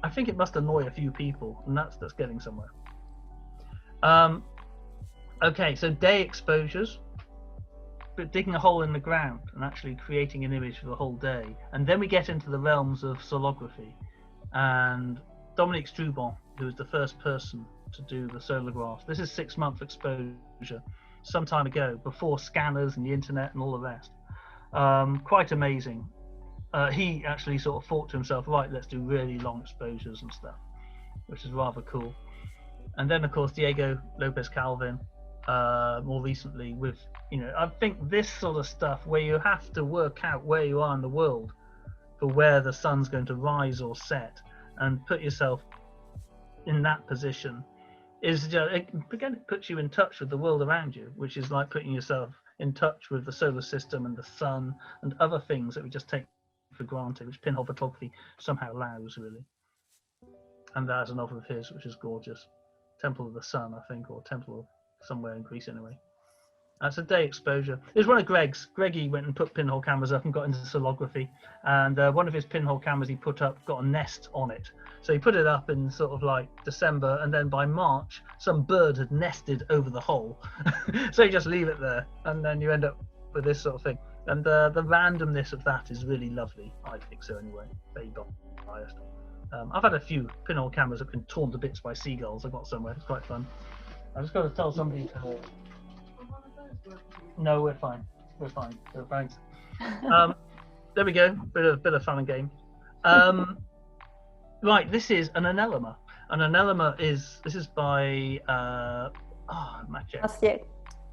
I think it must annoy a few people, and that's getting somewhere. Okay, so day exposures, but digging a hole in the ground and actually creating an image for the whole day. And then we get into the realms of solography. And Dominique Strubot, who was the first person to do the solagraphs. This is 6-month exposure, some time ago, before scanners and the internet and all the rest. Quite amazing. he actually sort of thought to himself, right, let's do really long exposures and stuff, which is rather cool. And then, of course, Diego Lopez Calvin, more recently with, I think this sort of stuff where you have to work out where you are in the world for where the sun's going to rise or set and put yourself in that position is just, again, it puts you in touch with the world around you, which is like putting yourself in touch with the solar system and the sun and other things that we just take for granted, which pinhole photography somehow allows, really. And there's a novel of his which is gorgeous, Temple of the Sun, I think, or Temple of somewhere in Greece anyway. That's a day exposure. It was one of Gregg's. Greggy went and put pinhole cameras up and got into solography, and one of his pinhole cameras he put up got a nest on it. So he put it up in sort of like December, and then by March some bird had nested over the hole. So you just leave it there, and then you end up with this sort of thing. And the randomness of that is really lovely, I think so anyway. Very biased. I've had a few pinhole cameras that have been torn to bits by seagulls. I got somewhere. It's quite fun. I've just got to tell somebody to... No, we're fine. We're fine. So thanks. There we go. Bit of fun and game. Right, this is an anelema. An anelema is by Maciek.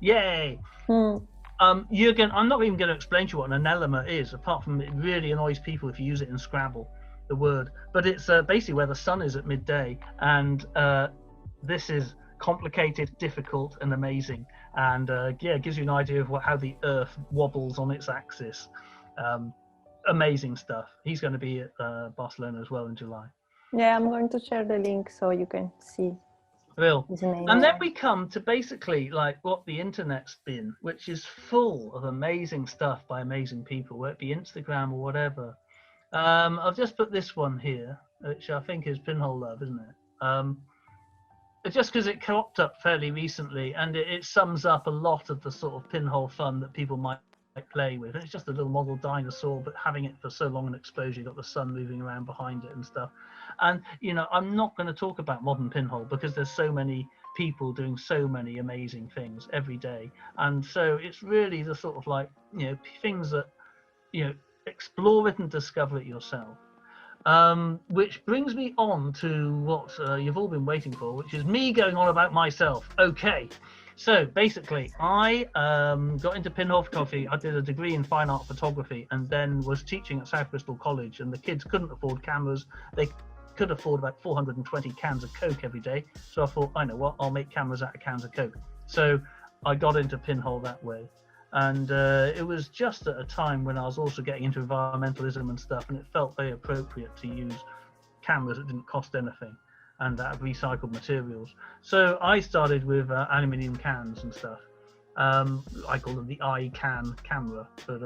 Yay. I'm not even going to explain to you what an anelema is, apart from it really annoys people if you use it in Scrabble, the word. But it's basically where the sun is at midday, and this is complicated, difficult, and amazing, and it gives you an idea of how the Earth wobbles on its axis. Amazing stuff. He's going to be at Barcelona as well in July. Yeah, I'm going to share the link so you can see his name. And then we come to basically like what the internet's been, which is full of amazing stuff by amazing people, whether it be Instagram or whatever. I've just put this one here, which I think is Pinhole Love, isn't it? Just because it cropped up fairly recently, and it sums up a lot of the sort of pinhole fun that people might play with. It's just a little model dinosaur, but having it for so long an exposure, you've got the sun moving around behind it and stuff. And I'm not going to talk about modern pinhole because there's so many people doing so many amazing things every day, and so it's really the sort of like things that explore it and discover it yourself. Which brings me on to what you've all been waiting for, which is me going on about myself. Okay, so basically I got into pinhole photography. I did a degree in fine art photography and then was teaching at South Bristol College, and the kids couldn't afford cameras. They could afford about 420 cans of Coke every day, so I thought, I know what, I'll make cameras out of cans of Coke. So I got into pinhole that way. And it was just at a time when I was also getting into environmentalism and stuff, and it felt very appropriate to use cameras that didn't cost anything and that have recycled materials. So I started with aluminium cans and stuff. I call them the iCan camera, but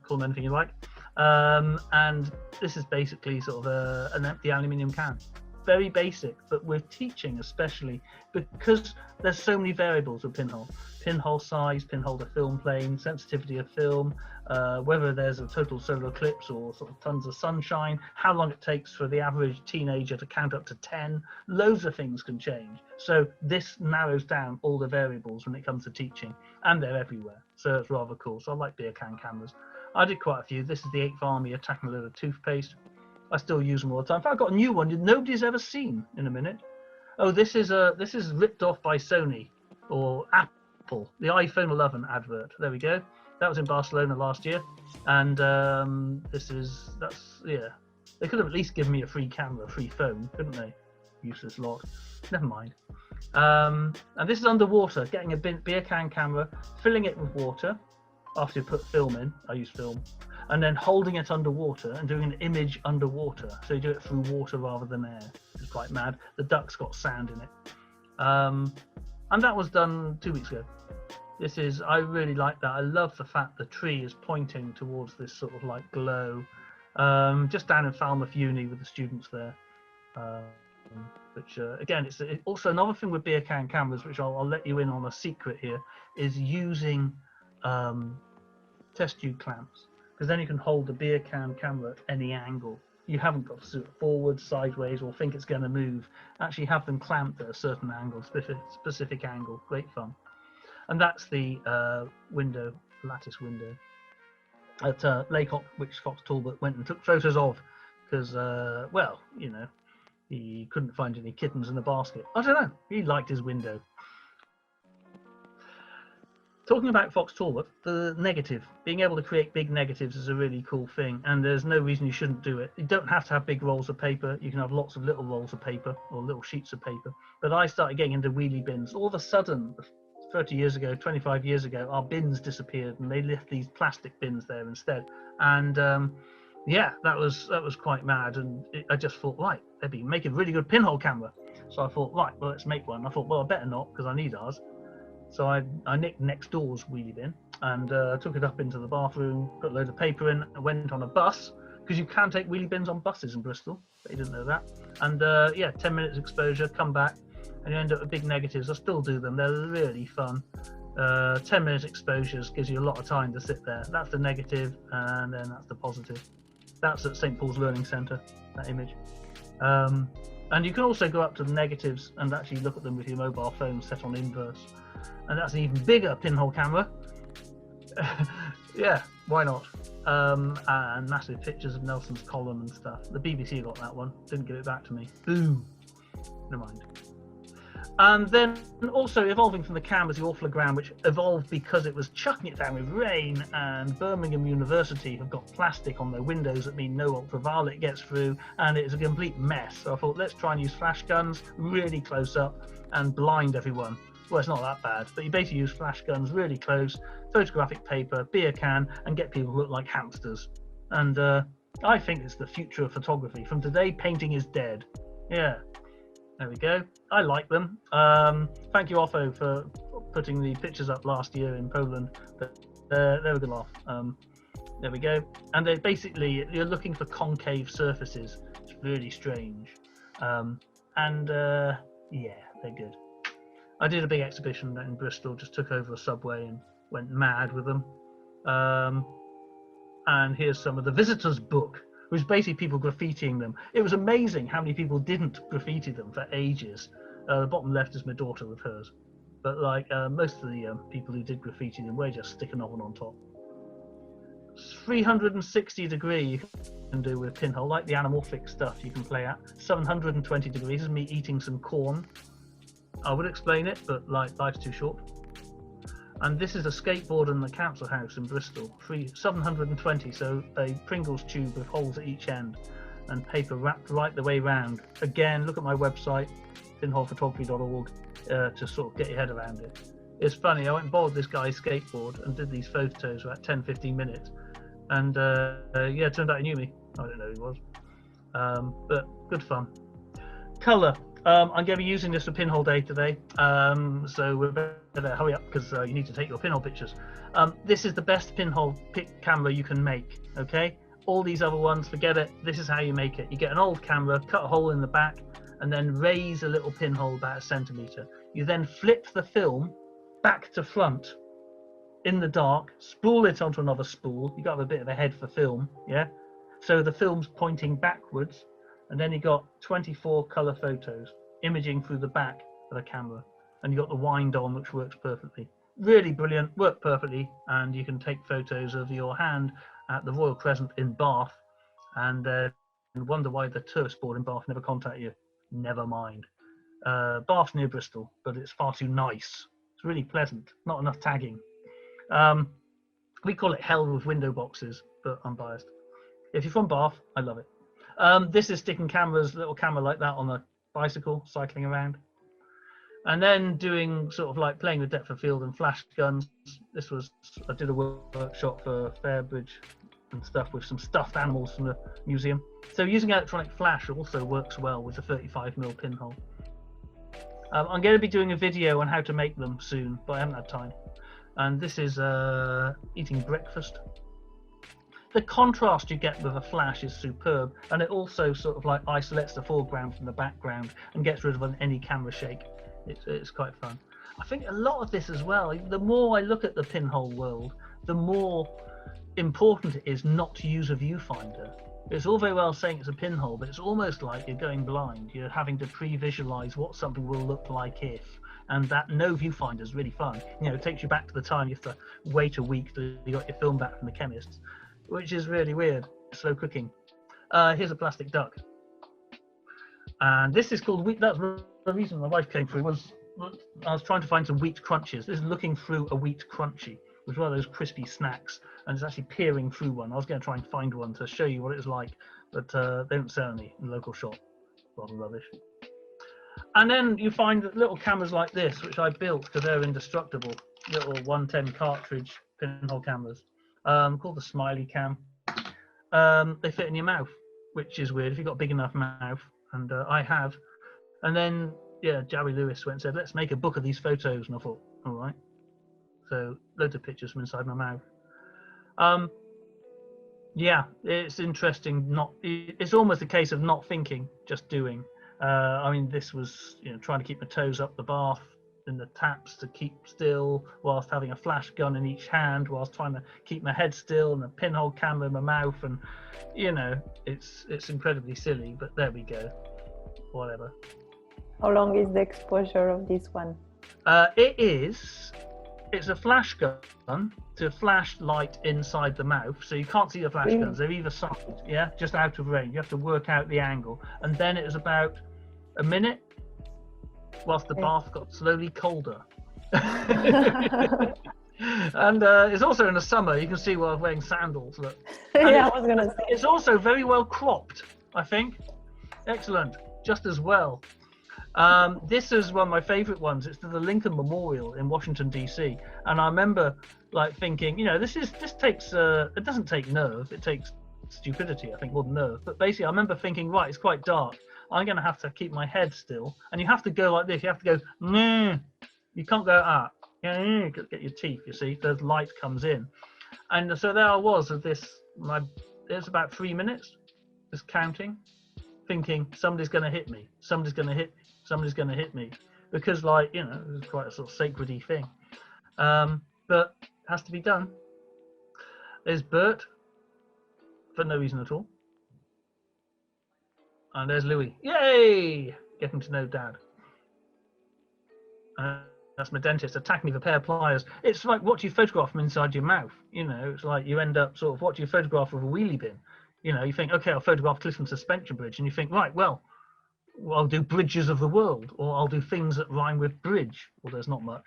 call them anything you like. And this is basically sort of an empty aluminium can. Very basic, but with teaching especially, because there's so many variables with pinhole size, pinhole to film plane, sensitivity of film, whether there's a total solar eclipse or sort of tons of sunshine, how long it takes for the average teenager to count up to 10, loads of things can change. So this narrows down all the variables when it comes to teaching, and they're everywhere, so it's rather cool. So I like beer can cameras. I did quite a few. This is the 8th Army attacking a load of toothpaste. I still use them all the time. In fact, I've got a new one that nobody's ever seen in a minute. Oh, this is ripped off by Sony or Apple, the iPhone 11 advert. There we go. That was in Barcelona last year, and They could have at least given me a free camera, a free phone, couldn't they? Useless lot. Never mind. And this is underwater, getting a beer can camera, filling it with water after you put film in. I use film. And then holding it underwater and doing an image underwater. So you do it through water rather than air. It's quite mad. The duck's got sand in it. And that was done 2 weeks ago. I really like that. I love the fact the tree is pointing towards this sort of like glow. Just down in Falmouth Uni with the students there. Which again, it's also another thing with beer can cameras, which I'll let you in on a secret here, is using test tube clamps. Because then you can hold the beer can camera at any angle. You haven't got to do it forward, sideways, or think it's going to move. Actually have them clamped at a certain angle, specific angle. Great fun. And that's the lattice window. at Laycock, which Fox Talbot went and took photos of, because, well, you know, he couldn't find any kittens in the basket. I don't know. He liked his window. Talking about Fox Talbot, the negative, being able to create big negatives is a really cool thing, and there's no reason you shouldn't do it. You don't have to have big rolls of paper. You can have lots of little rolls of paper or little sheets of paper. But I started getting into wheelie bins. All of a sudden, 30 years ago, 25 years ago, our bins disappeared, and they left these plastic bins there instead. And yeah, that was quite mad. And I just thought, right, they'd be making a really good pinhole camera. So I thought, right, well, let's make one. I thought, well, I better not, because I need ours. So I nicked next door's wheelie bin and took it up into the bathroom, put a load of paper in, and went on a bus, because you can take wheelie bins on buses in Bristol. They didn't know that. And yeah, 10 minutes exposure, come back, and you end up with big negatives. I still do them. They're really fun. 10 minutes exposures gives you a lot of time to sit there. That's the negative, and then that's the positive. That's at St. Paul's Learning Centre, that image. And you can also go up to the negatives and actually look at them with your mobile phone set on inverse. And that's an even bigger pinhole camera. Yeah, why not? And massive pictures of Nelson's column and stuff. The BBC got that one, didn't give it back to me. Boo! Never mind. And then also evolving from the cam was the orthologram, which evolved because it was chucking it down with rain, and Birmingham University have got plastic on their windows that mean no ultraviolet gets through, and it's a complete mess. So I thought, let's try and use flash guns really close up and blind everyone. Well, it's not that bad, but you basically use flash guns really close, photographic paper, beer can, and get people to look like hamsters. And I think it's the future of photography. From today, painting is dead. Yeah, there we go. I like them. Thank you, Offo, for putting the pictures up last year in Poland. They were a good laugh. There we go. And they're basically, you're looking for concave surfaces. It's really strange. Yeah, they're good. I did a big exhibition in Bristol, just took over a subway and went mad with them. And here's some of the visitors' book, which is basically people graffitiing them. It was amazing how many people didn't graffiti them for ages. The bottom left is my daughter with hers. But like most of the people who did graffiti them were just sticking nothing on top. 360 degree you can do with pinhole, like the anamorphic stuff you can play at. 720 degrees is me eating some corn. I would explain it, but like life's too short. And this is a skateboard in the council house in Bristol. 720, so a Pringles tube with holes at each end and paper wrapped right the way round. Again, look at my website, pinholephotography.org, to sort of get your head around it. It's funny, I went and borrowed this guy's skateboard and did these photos for about 10-15 minutes. And yeah, it turned out he knew me. I don't know who he was. But good fun. Colour. I'm going to be using this for Pinhole Day today, so we better hurry up because you need to take your pinhole pictures. This is the best pinhole camera you can make, okay? All these other ones, forget it. This is how you make it. You get an old camera, cut a hole in the back, and then raise a little pinhole about 1 centimetre. You then flip the film back to front in the dark, spool it onto another spool. You got to have a bit of a head for film, yeah? So the film's pointing backwards. And then you got 24 colour photos imaging through the back of the camera. And you got the wind on, which works perfectly. Really brilliant, worked perfectly. And you can take photos of your hand at the Royal Crescent in Bath and wonder why the tourist board in Bath never contact you. Never mind. Bath's near Bristol, but it's far too nice. It's really pleasant, not enough tagging. We call it hell with window boxes, but I'm biased. If you're from Bath, I love it. This is sticking cameras, little camera like that on a bicycle, cycling around. And then doing sort of like playing with depth of field and flash guns. This was, I did a workshop for Fairbridge and stuff with some stuffed animals from the museum. So using electronic flash also works well with the 35mm pinhole. I'm going to be doing a video on how to make them soon, but I haven't had time. And this is eating breakfast. The contrast you get with a flash is superb, and it also sort of like isolates the foreground from the background and gets rid of any camera shake. It's quite fun. I think a lot of this as well, the more I look at the pinhole world, the more important it is not to use a viewfinder. It's all very well saying it's a pinhole, but it's almost like you're going blind. You're having to pre-visualize what something will look like if. And that no viewfinder is really fun. You know, it takes you back to the time you have to wait a week till you got your film back from the chemist. which is really weird. Slow cooking. Here's a plastic duck. And this is called wheat. That's the reason my wife came through, was I was trying to find some wheat crunches. This is looking through a wheat crunchy, which is one of those crispy snacks, and it's actually peering through one. I was going to try and find one to show you what it's like, but they don't sell any in the local shop. Rather rubbish. And then you find little cameras like this, which I built because they're indestructible. Little 110 cartridge pinhole cameras, called the Smiley Cam. They fit in your mouth, which is weird if you've got a big enough mouth, and I have. And then, yeah, Jerry Lewis went and said, let's make a book of these photos, and I thought, all right. So loads of pictures from inside my mouth. Yeah, it's interesting. It's almost a case of not thinking, just doing. I mean, this was, trying to keep my toes up the bath in the taps to keep still, whilst having a flash gun in each hand, whilst trying to keep my head still and a pinhole camera in my mouth, and it's incredibly silly, but there we go. Whatever. How long is the exposure of this one? It's a flash gun to flash light inside the mouth, so you can't see the flash guns. They're either side, just out of range. You have to work out the angle, and then it was about a minute whilst the bath got slowly colder. And it's also in the summer. You can see where I'm wearing sandals. Look. Yeah, I was gonna say. It's also very well cropped, I think. Excellent, just as well. This is one of my favorite ones. It's to the Lincoln Memorial in Washington DC, and I remember thinking, this takes it doesn't take nerve, it takes stupidity, I think, more than nerve. But basically, I remember thinking, right, it's quite dark. I'm going to have to keep my head still, and you have to go like this. You have to go. You can't go get your teeth. You see, the light comes in, and so there I was with this. It's about 3 minutes, just counting, thinking somebody's going to hit me. Somebody's going to hit me. Somebody's going to hit me, because it was quite a sort of sacred-y thing. But it has to be done. There's Bert, for no reason at all. And there's Louis. Yay! Getting to know Dad. That's my dentist attacking me with a pair of pliers. It's like what you photograph from inside your mouth. It's like you end up sort of what you photograph with a wheelie bin. You think, okay, I'll photograph Clifton Suspension Bridge, and you think, right, well, I'll do bridges of the world, or I'll do things that rhyme with bridge. Well, there's not much.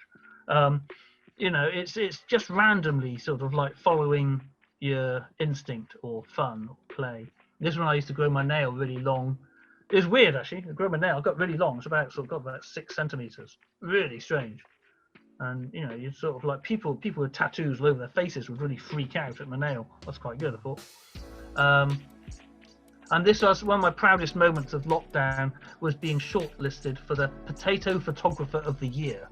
It's just randomly sort of like following your instinct or fun or play. This one I used to grow my nail really long. It was weird actually. I grew my nail, got really long. It's got about 6 centimeters. Really strange. And you sort of like people with tattoos all over their faces would really freak out at my nail. That's quite good, I thought. And this was one of my proudest moments of lockdown, was being shortlisted for the Potato Photographer of the Year,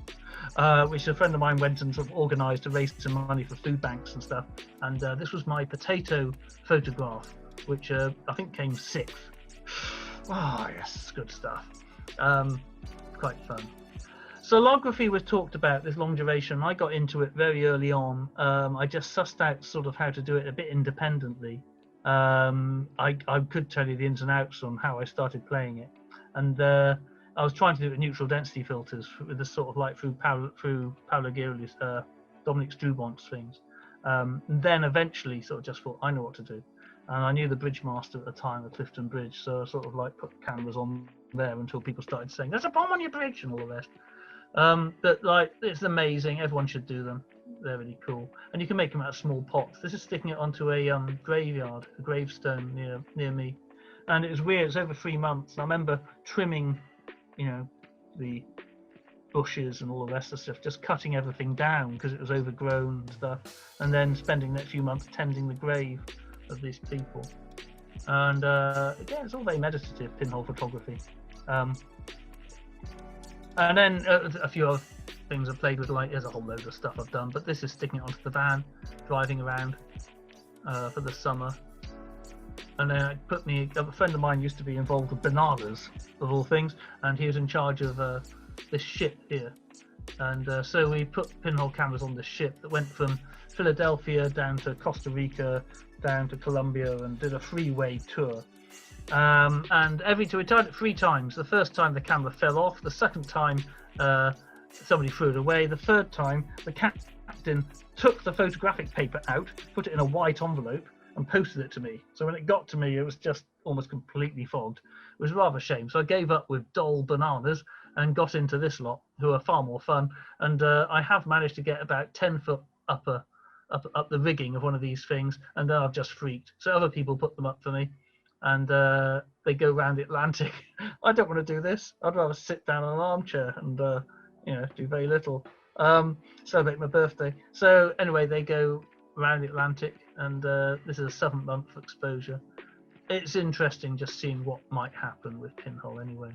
which a friend of mine went and sort of organised to raise some money for food banks and stuff. And this was my potato photograph, which I think came 6th. Oh yes, good stuff. Quite fun. Solography was talked about, this long duration. I got into it very early on. I just sussed out sort of how to do it a bit independently. I could tell you the ins and outs on how I started playing it, and I was trying to do it with neutral density filters with this sort of like through Paolo Gioli's, Dominique Strubot's things. And then eventually sort of just thought, I know what to do. And I knew the bridge master at the time, the Clifton Bridge, so I sort of like put cameras on there until people started saying, there's a bomb on your bridge and all the rest. But like, it's amazing, everyone should do them. They're really cool. And you can make them out of small pots. This is sticking it onto a graveyard, a gravestone near me. And it was weird, it's over 3 months. I remember trimming, the bushes and all the rest of stuff, just cutting everything down because it was overgrown and stuff. And then spending the next few months tending the grave of these people. And again, it's all very meditative, pinhole photography. And then a few other things I played with, like there's a whole load of stuff I've done, but this is sticking it onto the van, driving around for the summer. And then a friend of mine used to be involved with bananas, of all things, and he was in charge of this ship here. And so we put pinhole cameras on this ship that went from Philadelphia down to Costa Rica, down to Colombia, and did a freeway tour. And we tried it 3 times. The first time the camera fell off. The second time somebody threw it away. The third time the captain took the photographic paper out, put it in a white envelope, and posted it to me. So when it got to me, it was just almost completely fogged. It was rather a shame. So I gave up with dull bananas and got into this lot, who are far more fun. And I have managed to get about 10 foot up the rigging of one of these things, and then I've just freaked. So other people put them up for me, and they go around the Atlantic. I don't want to do this. I'd rather sit down in an armchair and do very little. Celebrate my birthday. So anyway, they go around the Atlantic, and this is a 7-month exposure. It's interesting just seeing what might happen with Pinhole anyway.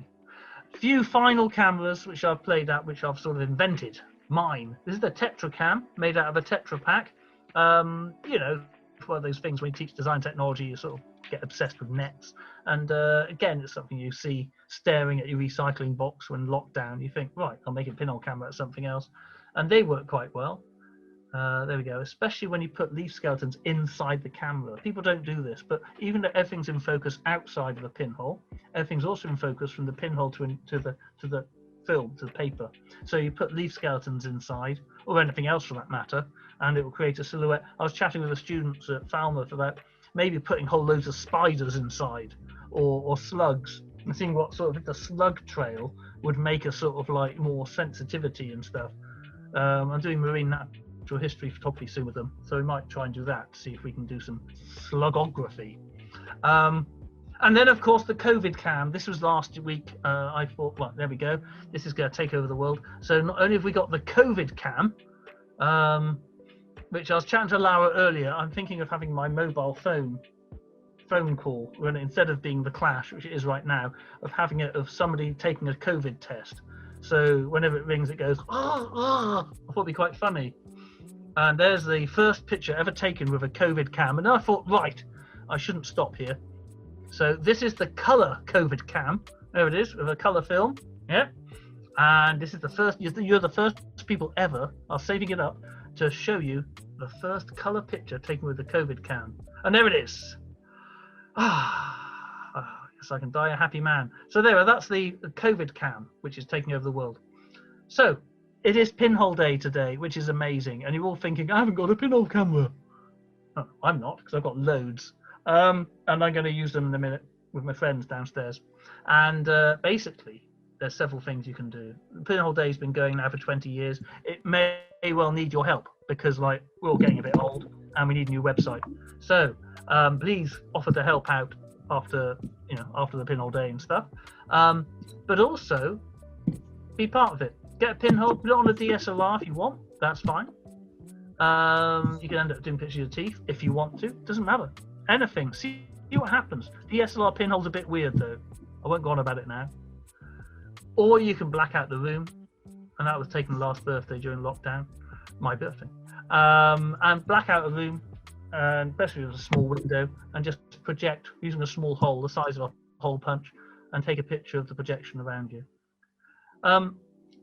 Few final cameras which I've played at, which I've sort of invented. Mine. This is the Tetra Cam, made out of a Tetra Pak. One of those things when you teach design technology, you sort of get obsessed with nets. And again, it's something you see staring at your recycling box when locked down. You think, right, I'll make a pinhole camera or something else. And they work quite well. There we go. Especially when you put leaf skeletons inside the camera. People don't do this, but even though everything's in focus outside of the pinhole, everything's also in focus from the pinhole to the film, to the paper. So you put leaf skeletons inside, or anything else for that matter, and it will create a silhouette. I was chatting with the students at Falmouth about maybe putting whole loads of spiders inside, or slugs, and seeing what sort of the slug trail would make a sort of like more sensitivity and stuff. I'm doing marine natural history photography soon with them, so we might try and do that to see if we can do some slugography. And then, of course, the COVID cam. This was last week. I thought, well, there we go. This is going to take over the world. So not only have we got the COVID cam, which I was chatting to Laura earlier, I'm thinking of having my mobile phone call, when instead of being the Clash, which it is right now, of having it of somebody taking a COVID test. So whenever it rings, it goes, I thought it'd be quite funny. And there's the first picture ever taken with a COVID cam. And I thought, right, I shouldn't stop here. So this is the color COVID cam. There it is, with a color film. Yeah. And this is the first, you're the first people ever, I'm saving it up, to show you the first color picture taken with the COVID cam. And there it is. Yes, I can die a happy man. So there, that's the COVID cam, which is taking over the world. So it is Pinhole Day today, which is amazing. And you're all thinking, I haven't got a pinhole camera. Oh, I'm not, because I've got loads. And I'm going to use them in a minute with my friends downstairs. And basically, there's several things you can do. Pinhole Day has been going now for 20 years. It may well need your help because, like, we're all getting a bit old and we need a new website. So please offer to help out after the Pinhole Day and stuff. But also be part of it. Get a pinhole, put it on a DSLR if you want. That's fine. You can end up doing pictures of your teeth if you want to. Doesn't matter. Anything. See what happens. DSLR pinhole's a bit weird though. I won't go on about it now. Or you can black out the room, and that was taken last birthday during lockdown, my birthday. And black out a room, and especially with a small window, and just project using a small hole the size of a hole punch, and take a picture of the projection around you.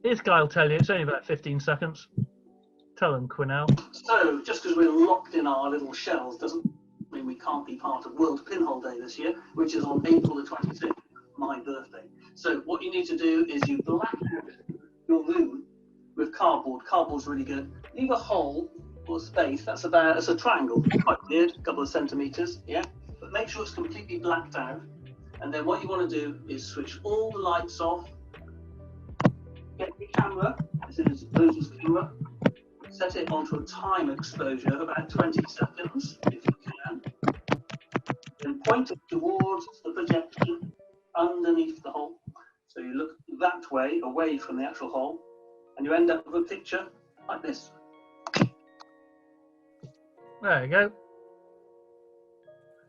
This guy will tell you it's only about 15 seconds. Tell him, Quinnell. So just because we're locked in our little shells doesn't mean we can't be part of World Pinhole Day this year, which is on April the 26th, my birthday. So what you need to do is you black out your room with cardboard. Cardboard's really good. Leave a hole or space. It's a triangle, quite weird, a couple of centimeters, yeah. But make sure it's completely blacked out. And then what you want to do is switch all the lights off. Get the camera. This is Rose's camera. Set it onto a time exposure of about 20 seconds, if you can. Then point it towards the projection underneath the hole. So you look that way, away from the actual hole, and you end up with a picture like this. There you go.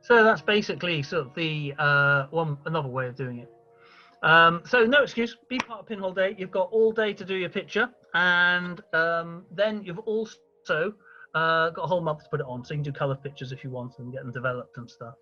So that's basically sort of the another way of doing it. So no excuse, be part of Pinhole Day. You've got all day to do your picture, and then you've also got a whole month to put it on, so you can do colour pictures if you want and get them developed and stuff.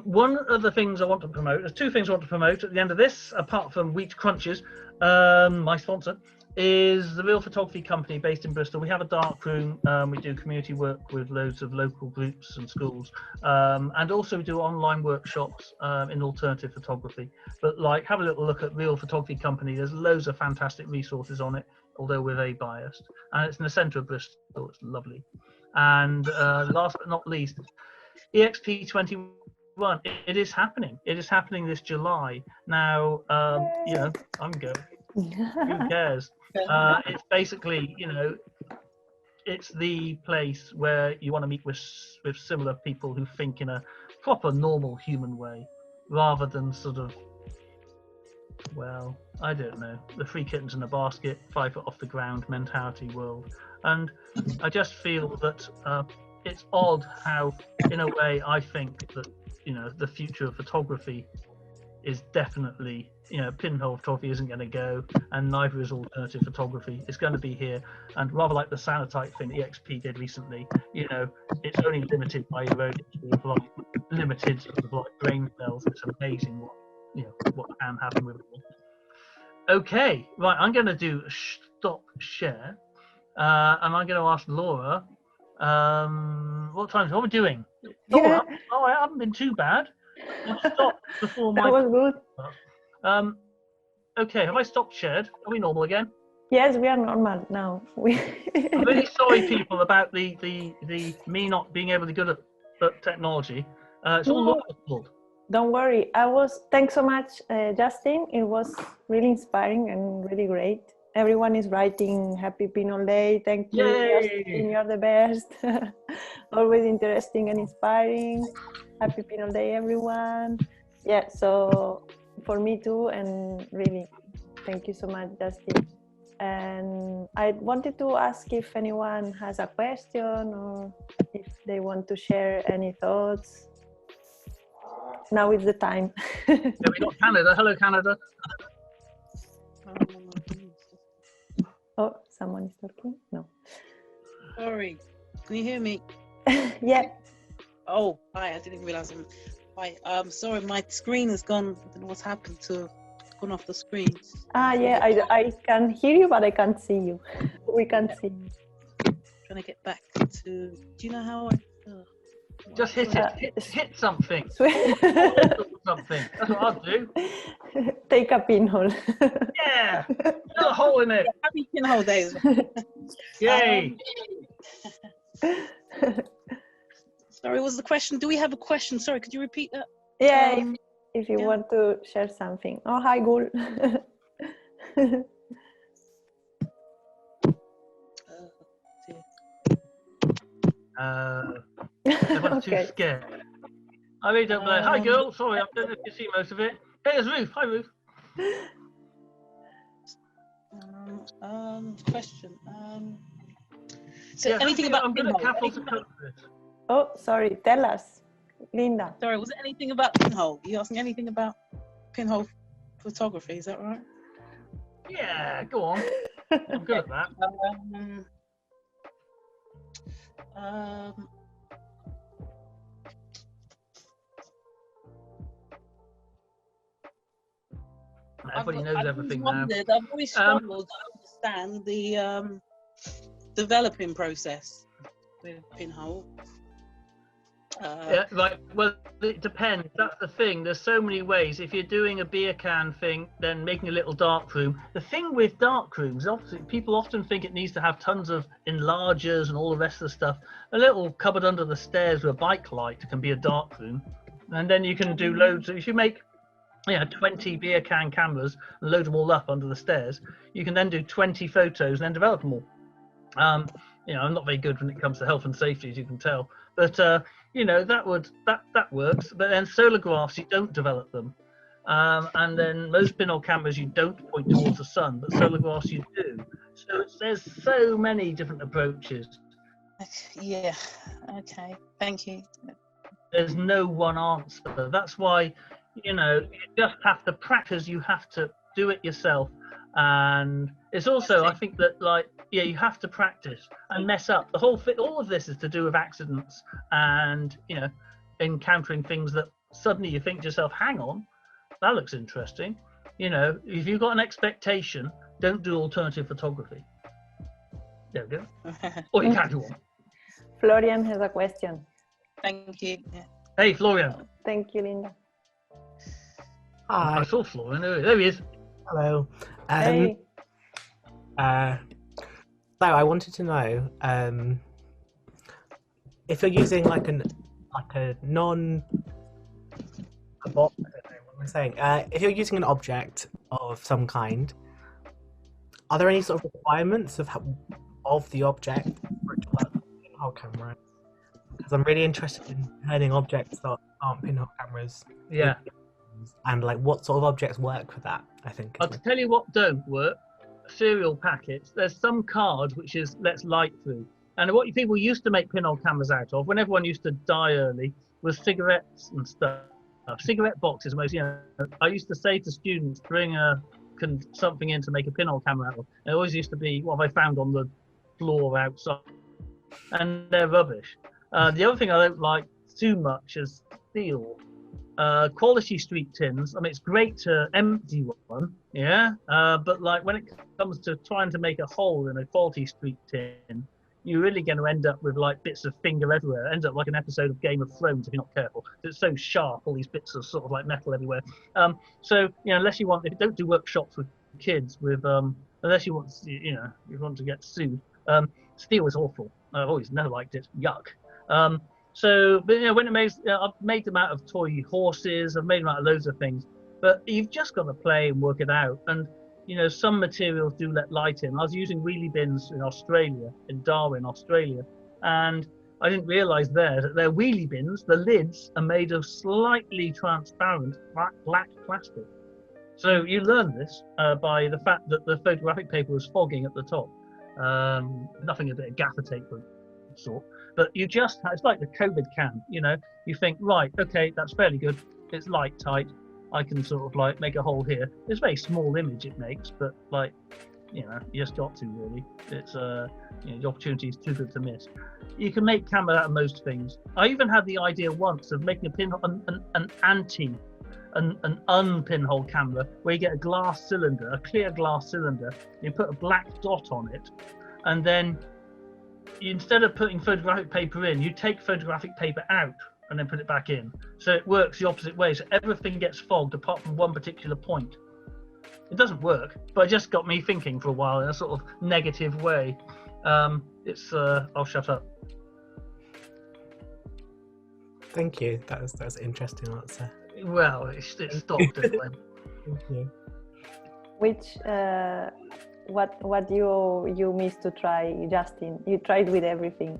One of the things I want to promote, there's two things I want to promote at the end of this, apart from Wheat Crunches, my sponsor, is the Real Photography Company based in Bristol. We have a dark room, we do community work with loads of local groups and schools, and also we do online workshops in alternative photography. But like, have a little look at Real Photography Company. There's loads of fantastic resources on it, although we're very biased. And it's in the centre of Bristol, it's lovely. And last but not least, EXP21. It is happening. It is happening this July. Now, I'm going. Who cares? It's basically, it's the place where you want to meet with similar people who think in a proper, normal human way, rather than sort of, well, I don't know, the three kittens in a basket, 5 foot off the ground mentality world. And I just feel that it's odd how, in a way, I think that, the future of photography is definitely, pinhole photography isn't going to go, and neither is alternative photography. It's going to be here, and rather like the Sanotype thing EXP did recently, it's only limited by your own limited sort of like brain cells. It's amazing what can happen with it. Okay, right, I'm going to do stop share, and I'm going to ask Laura, what are we doing? Yeah. Oh, I haven't been too bad. I've stopped before That was good. Okay, have I stopped shared? Are we normal again? Yes, we are normal now. I'm really sorry, people, about the me not being able to good at technology. It's all Laura's fault. Don't worry. Thanks so much, Justin. It was really inspiring and really great. Everyone is writing Happy Pinhole Day. Thank you, Justin. You're the best. Always interesting and inspiring. Happy Pinhole Day, everyone. Yeah, so for me too, and really, thank you so much, Justin. And I wanted to ask if anyone has a question or if they want to share any thoughts. Now is the time. Yeah, we got Canada. Hello, Canada. Oh, someone is talking? No. Sorry, can you hear me? Yeah. Oh, hi, I didn't realize. Hi, sorry, my screen has gone. I don't know what's happened to gone off the screen. Yeah, I can hear you, but I can't see you. We can't see you. Trying to get back to. Do you know how I? Just hit it. Hit something. Something. That's what I'll do. Take a pinhole. Yeah. Put a hole in it. Happy Pinhole Days. Yay. Sorry, what was the question? Do we have a question? Sorry, could you repeat that? Yeah, if you want to share something. Oh, hi, Gul. Everyone's too scared. I really don't know. Hi, girl. Sorry, I don't know if you see most of it. Hey, there's Ruth. Hi, Ruth. Question. So anything about I'm good at pinhole? capital to cope with. Oh, sorry. Tell us, Linda. Sorry, was it anything about pinhole? You asking anything about pinhole photography? Is that right? Yeah, go on. I'm good at that. Everybody knows everything now. I've always struggled to understand the developing process with pinhole. Yeah, right. Well, it depends. That's the thing. There's so many ways. If you're doing a beer can thing, then making a little dark room. The thing with dark rooms, obviously, people often think it needs to have tons of enlargers and all the rest of the stuff. A little cupboard under the stairs with a bike light can be a dark room, and then you can do loads. If you make 20 beer can cameras and load them all up under the stairs, you can then do 20 photos and then develop them all. I'm not very good when it comes to health and safety, as you can tell, but that works. But then solar graphs, you don't develop them, and then most pinhole cameras you don't point towards the sun, but solar graphs you do. So there's so many different approaches. Yeah. Okay. Thank you. There's no one answer. That's why you just have to practice. You have to do it yourself, and it's also I think that you have to practice and mess up. The whole all of this is to do with accidents and encountering things that suddenly you think to yourself, hang on, that looks interesting. If you've got an expectation, don't do alternative photography. There we go. Or you can do one. Florian has a question. Thank you. Yeah. Hey, Florian. Thank you, Linda. Hi. I saw Florian. There he is. Hello. Hey. So I wanted to know, if you're using like a box, I don't know what am I saying. If you're using an object of some kind, are there any sort of requirements of the object for it to work with a pinhole camera? Because I'm really interested in learning objects that aren't pinhole cameras. Yeah. And like what sort of objects work for that, I think. I'll tell you what don't work. Cereal packets. There's some card which is lets light through. And what people used to make pinhole cameras out of, when everyone used to die early, was cigarettes and stuff. Cigarette boxes, most, I used to say to students, bring something in to make a pinhole camera out of. It always used to be what I found on the floor outside, and they're rubbish. The other thing I don't like too much is steel. Quality street tins. I mean, it's great to empty one, but like when it comes to trying to make a hole in a quality street tin, you're really going to end up with like bits of finger everywhere. It ends up like an episode of Game of Thrones if you're not careful. It's so sharp, all these bits of sort of like metal everywhere. So unless you want, if you don't do workshops with kids, with unless you want, you want to get sued. Steel is awful. I've always never liked it. Yuck. So, but when it makes, I've made them out of toy horses. I've made them out of loads of things. But you've just got to play and work it out. And some materials do let light in. I was using wheelie bins in Australia, in Darwin, Australia, and I didn't realise there that their wheelie bins, the lids are made of slightly transparent black plastic. So you learn this by the fact that the photographic paper was fogging at the top. Nothing a bit of gaffer tape of sort. But it's like the COVID can, you think, right, okay, that's fairly good. It's light tight. I can sort of like make a hole here. It's a very small image it makes, but like, you just got to really. It's the opportunity is too good to miss. You can make camera out of most things. I even had the idea once of making a pinhole, an unpinhole camera where you get a glass cylinder, a clear glass cylinder. You put a black dot on it, and then instead of putting photographic paper in, you take photographic paper out and then put it back in. So it works the opposite way. So everything gets fogged apart from one particular point. It doesn't work, but it just got me thinking for a while in a sort of negative way. I'll shut up. Thank you. That was an interesting answer. Well, it stopped anyway. Thank you. Which what you missed to try, Justin? You tried with everything.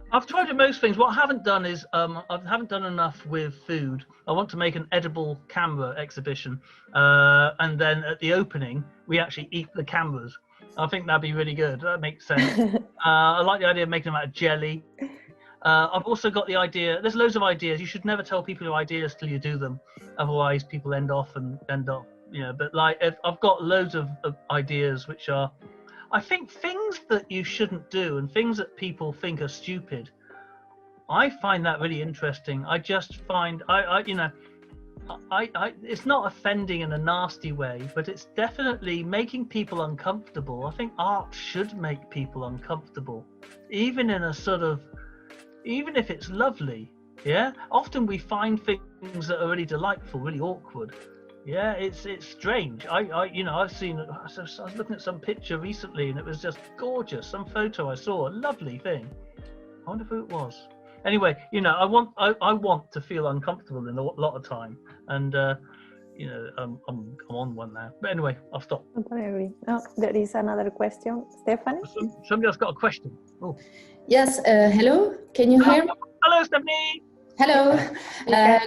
I've tried with most things. What I haven't done is I haven't done enough with food. I want to make an edible camera exhibition, and then at the opening we actually eat the cameras. I think that'd be really good. That makes sense. I like the idea of making them out of jelly. I've also got the idea. There's loads of ideas. You should never tell people your ideas till you do them. Otherwise, people end up. But like, I've got loads of ideas which are, I think, things that you shouldn't do and things that people think are stupid. I find that really interesting. I just find it's not offending in a nasty way, but it's definitely making people uncomfortable. I think art should make people uncomfortable, even if it's lovely. Yeah, often we find things that are really delightful, really awkward. Yeah, it's strange. I was looking at some picture recently and it was just gorgeous. Some photo I saw, a lovely thing. I wonder who it was. Anyway, I want to feel uncomfortable in a lot of time, and I'm on one now. But anyway, I'll stop. I agree. Oh, there is another question, Stephanie. Somebody else got a question. Oh. Yes. Hello. Can you hear me? Hello, Stephanie. Hello.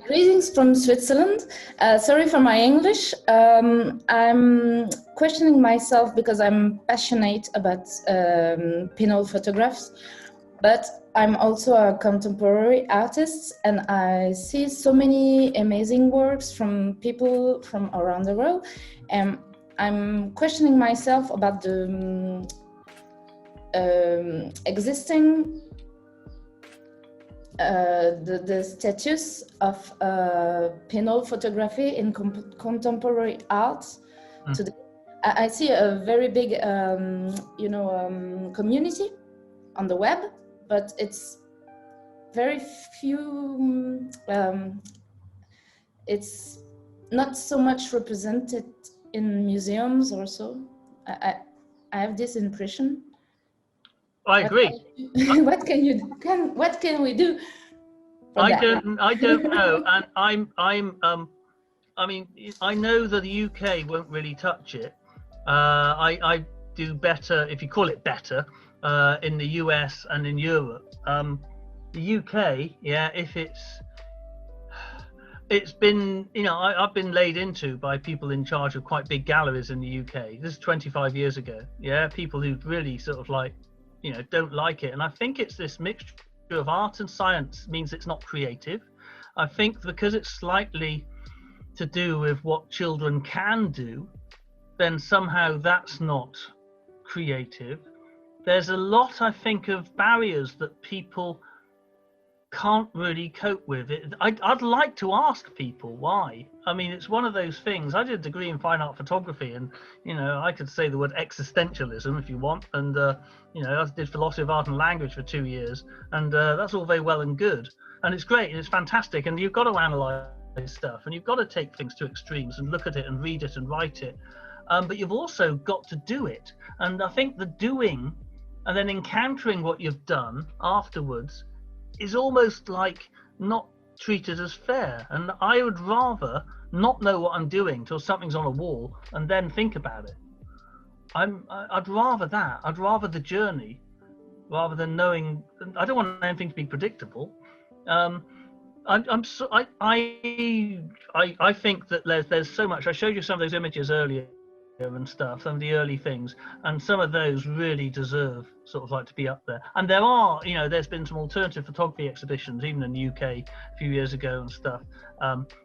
Greetings from Switzerland. Sorry for my English. I'm questioning myself because I'm passionate about pinhole photographs, but I'm also a contemporary artist, and I see so many amazing works from people from around the world, and I'm questioning myself about the existing the status of pinhole photography in contemporary art today. I see a very big community on the web, but it's very few, it's not so much represented in museums or so. I have this impression. I agree. What can we do? I don't know, and I mean, I know that the UK won't really touch it. I do better, if you call it better, in the US and in Europe. The UK, yeah, if it's been, you know, I've been laid into by people in charge of quite big galleries in the UK. This is 25 years ago. Yeah, people who really sort of like, you know, don't like it. And I think it's this mixture of art and science means it's not creative. I think because it's slightly to do with what children can do, then somehow that's not creative. There's a lot, I think, of barriers that people can't really cope with it. I'd like to ask people why. I mean, it's one of those things. I did a degree in fine art photography, and you know, I could say the word existentialism if you want, and you know, I did philosophy of art and language for 2 years, and that's all very well and good, and it's great and it's fantastic, and you've got to analyze stuff, and you've got to take things to extremes and look at it and read it and write it, but you've also got to do it. And I think the doing and then encountering what you've done afterwards is almost like not treated as fair. And I would rather not know what I'm doing till something's on a wall and then think about it. I'd rather that. I'd rather the journey rather than knowing. I don't want anything to be predictable. I think that there's so much. I showed you some of those images earlier and stuff, some of the early things, and some of those really deserve sort of like to be up there. And there are, you know, there's been some alternative photography exhibitions even in the UK a few years ago and stuff,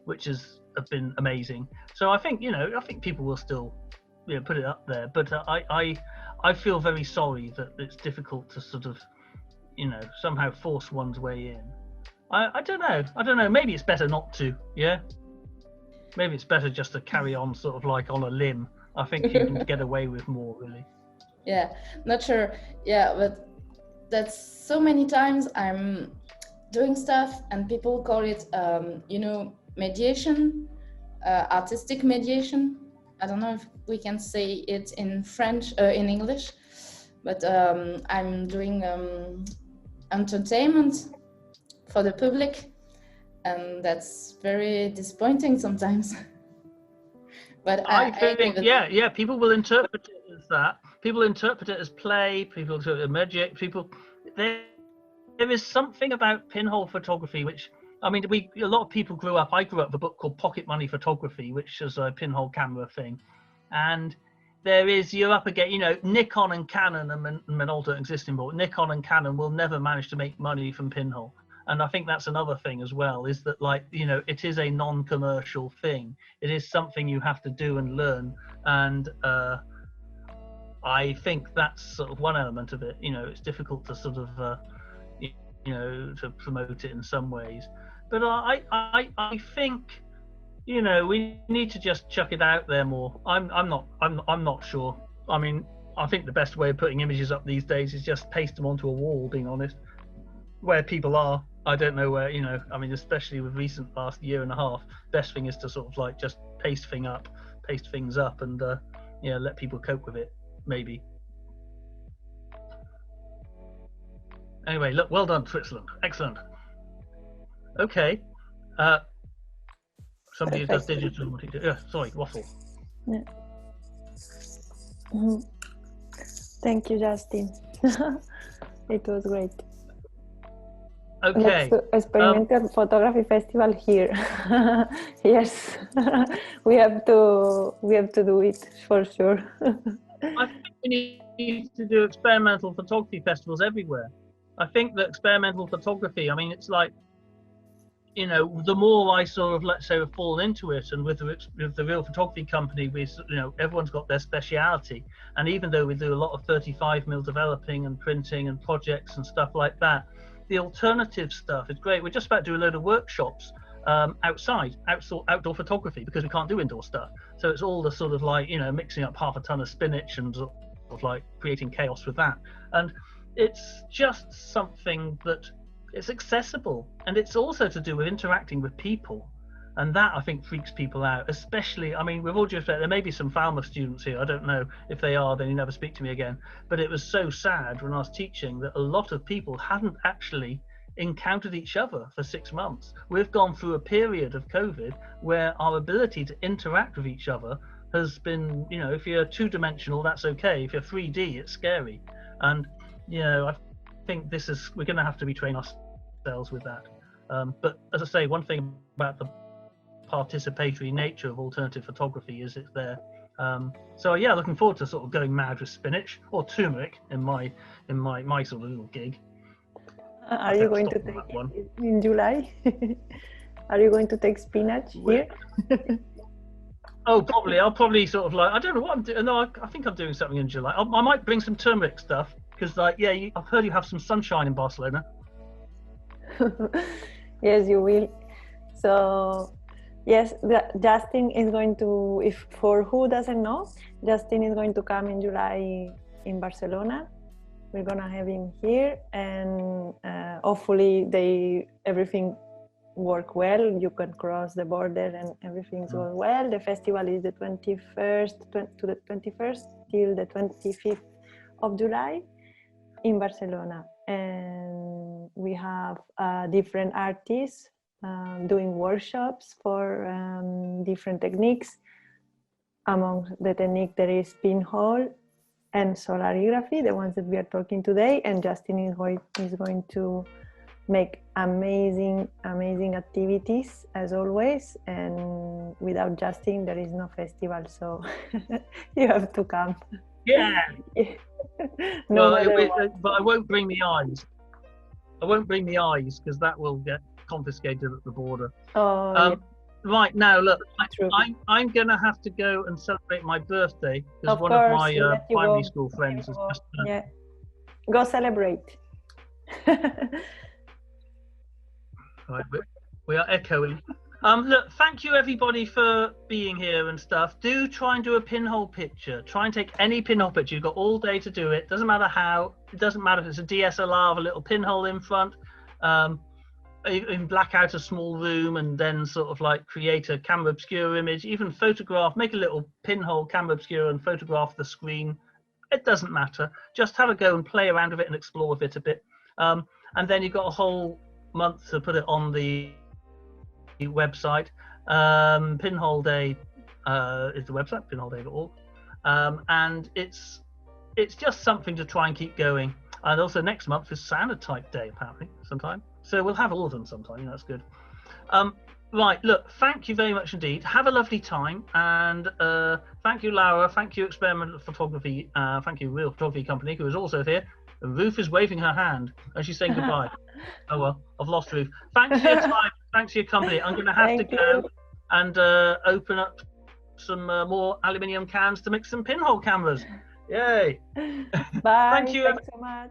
which have been amazing. So I think, you know, I think people will still, you know, put it up there, but I feel very sorry that it's difficult to sort of, you know, somehow force one's way in. I don't know, maybe it's better not to. Yeah, maybe it's better just to carry on sort of like on a limb. I think you can get away with more, really. Yeah, not sure. Yeah, but that's so many times I'm doing stuff and people call it, you know, mediation, artistic mediation. I don't know if we can say it in French, in English, but I'm doing entertainment for the public, and that's very disappointing sometimes. But I think, yeah, people will interpret it as that. People interpret it as play. People interpret it as magic. People, there is something about pinhole photography which, I mean, a lot of people grew up. I grew up with a book called Pocket Money Photography, which is a pinhole camera thing, and you're up against, you know, Nikon and Canon and Minolta don't exist anymore. Nikon and Canon will never manage to make money from pinhole. And I think that's another thing as well, is that, like, you know, it is a non-commercial thing. It is something you have to do and learn. And I think that's sort of one element of it. You know, it's difficult to sort of, you know, to promote it in some ways. But I think, you know, we need to just chuck it out there more. I'm not sure. I mean, I think the best way of putting images up these days is just paste them onto a wall, being honest. Where people are, I don't know where, you know, I mean, especially with recent last year and a half, best thing is to sort of like just paste things up and, yeah, let people cope with it, maybe. Anyway, look, well done, Switzerland. Excellent. Okay. Somebody who does digital, yeah, sorry, waffle. Yeah. Mm-hmm. Thank you, Justin. It was great. Okay. Let's do experimental photography festival here. Yes, we have to do it for sure. I think we need to do experimental photography festivals everywhere. I think that experimental photography, I mean, it's like, you know, the more I sort of, let's say, have fallen into it, and with the Real Photography Company, we, you know, everyone's got their speciality. And even though we do a lot of 35mm developing and printing and projects and stuff like that, the alternative stuff is great. We're just about to do a load of workshops outdoor photography, because we can't do indoor stuff. So it's all the sort of like, you know, mixing up half a ton of spinach and sort of like creating chaos with that. And it's just something that it's accessible, and it's also to do with interacting with people. And that, I think, freaks people out, especially, I mean, with all due respect, there may be some Falmouth students here. I don't know. If they are, then you never speak to me again. But it was so sad when I was teaching that a lot of people hadn't actually encountered each other for 6 months. We've gone through a period of COVID where our ability to interact with each other has been, you know, if you're two-dimensional, that's okay. If you're 3D, it's scary. And, you know, I think we're going to have to retrain ourselves with that. But as I say, one thing about the participatory nature of alternative photography is it's there. So yeah, looking forward to sort of going mad with spinach or turmeric in my sort of little gig. Are you going to take it in July? Are you going to take spinach here? Oh, probably. I'll probably sort of like, I don't know what I'm doing. No, I think I'm doing something in July. I might bring some turmeric stuff because, like, yeah, I've heard you have some sunshine in Barcelona. Yes, you will. So, yes, Justin is going to, if for who doesn't know, Justin is going to come in July in Barcelona. We're gonna have him here, and hopefully everything work well. You can cross the border and everything's going well. The festival is the 21st to the 21st till the 25th of July in Barcelona, and we have different artists doing workshops for different techniques. Among the technique there is pinhole and solarigraphy, the ones that we are talking today, and Justin is going to make amazing activities as always, and without Justin there is no festival, so you have to come. Yeah. But I won't bring the eyes. I won't bring the eyes because that will get confiscated at the border. Oh, yeah. Right, now look, I'm gonna have to go and celebrate my birthday because one of my primary school friends has just turned. Yeah, go celebrate. Right, we are echoing. Look, thank you everybody for being here and stuff. Do try and do a pinhole picture. Try and take any pinhole picture. You've got all day to do it. Doesn't matter how. It doesn't matter if it's a DSLR with a little pinhole in front. Even black out a small room and then sort of like create a camera obscure image. Even photograph, make a little pinhole camera obscure and photograph the screen. It doesn't matter. Just have a go and play around with it and explore with it a bit. And then you've got a whole month to put it on the website. Pinhole Day is the website, pinholeday.org, and it's just something to try and keep going. And also next month is Cyberknife Day apparently sometime, so we'll have all of them sometime. You know, that's good. Right, look, thank you very much indeed. Have a lovely time, and thank you, Laura. Thank you, Experimental Photography. Thank you, Real Photography Company, who is also here. Ruth is waving her hand and she's saying goodbye. Oh well, I've lost Ruth. Thanks for your time. Thanks for your company. I'm going to have to go and open up some more aluminium cans to make some pinhole cameras. Yay! Bye. Thank you. Thanks so much.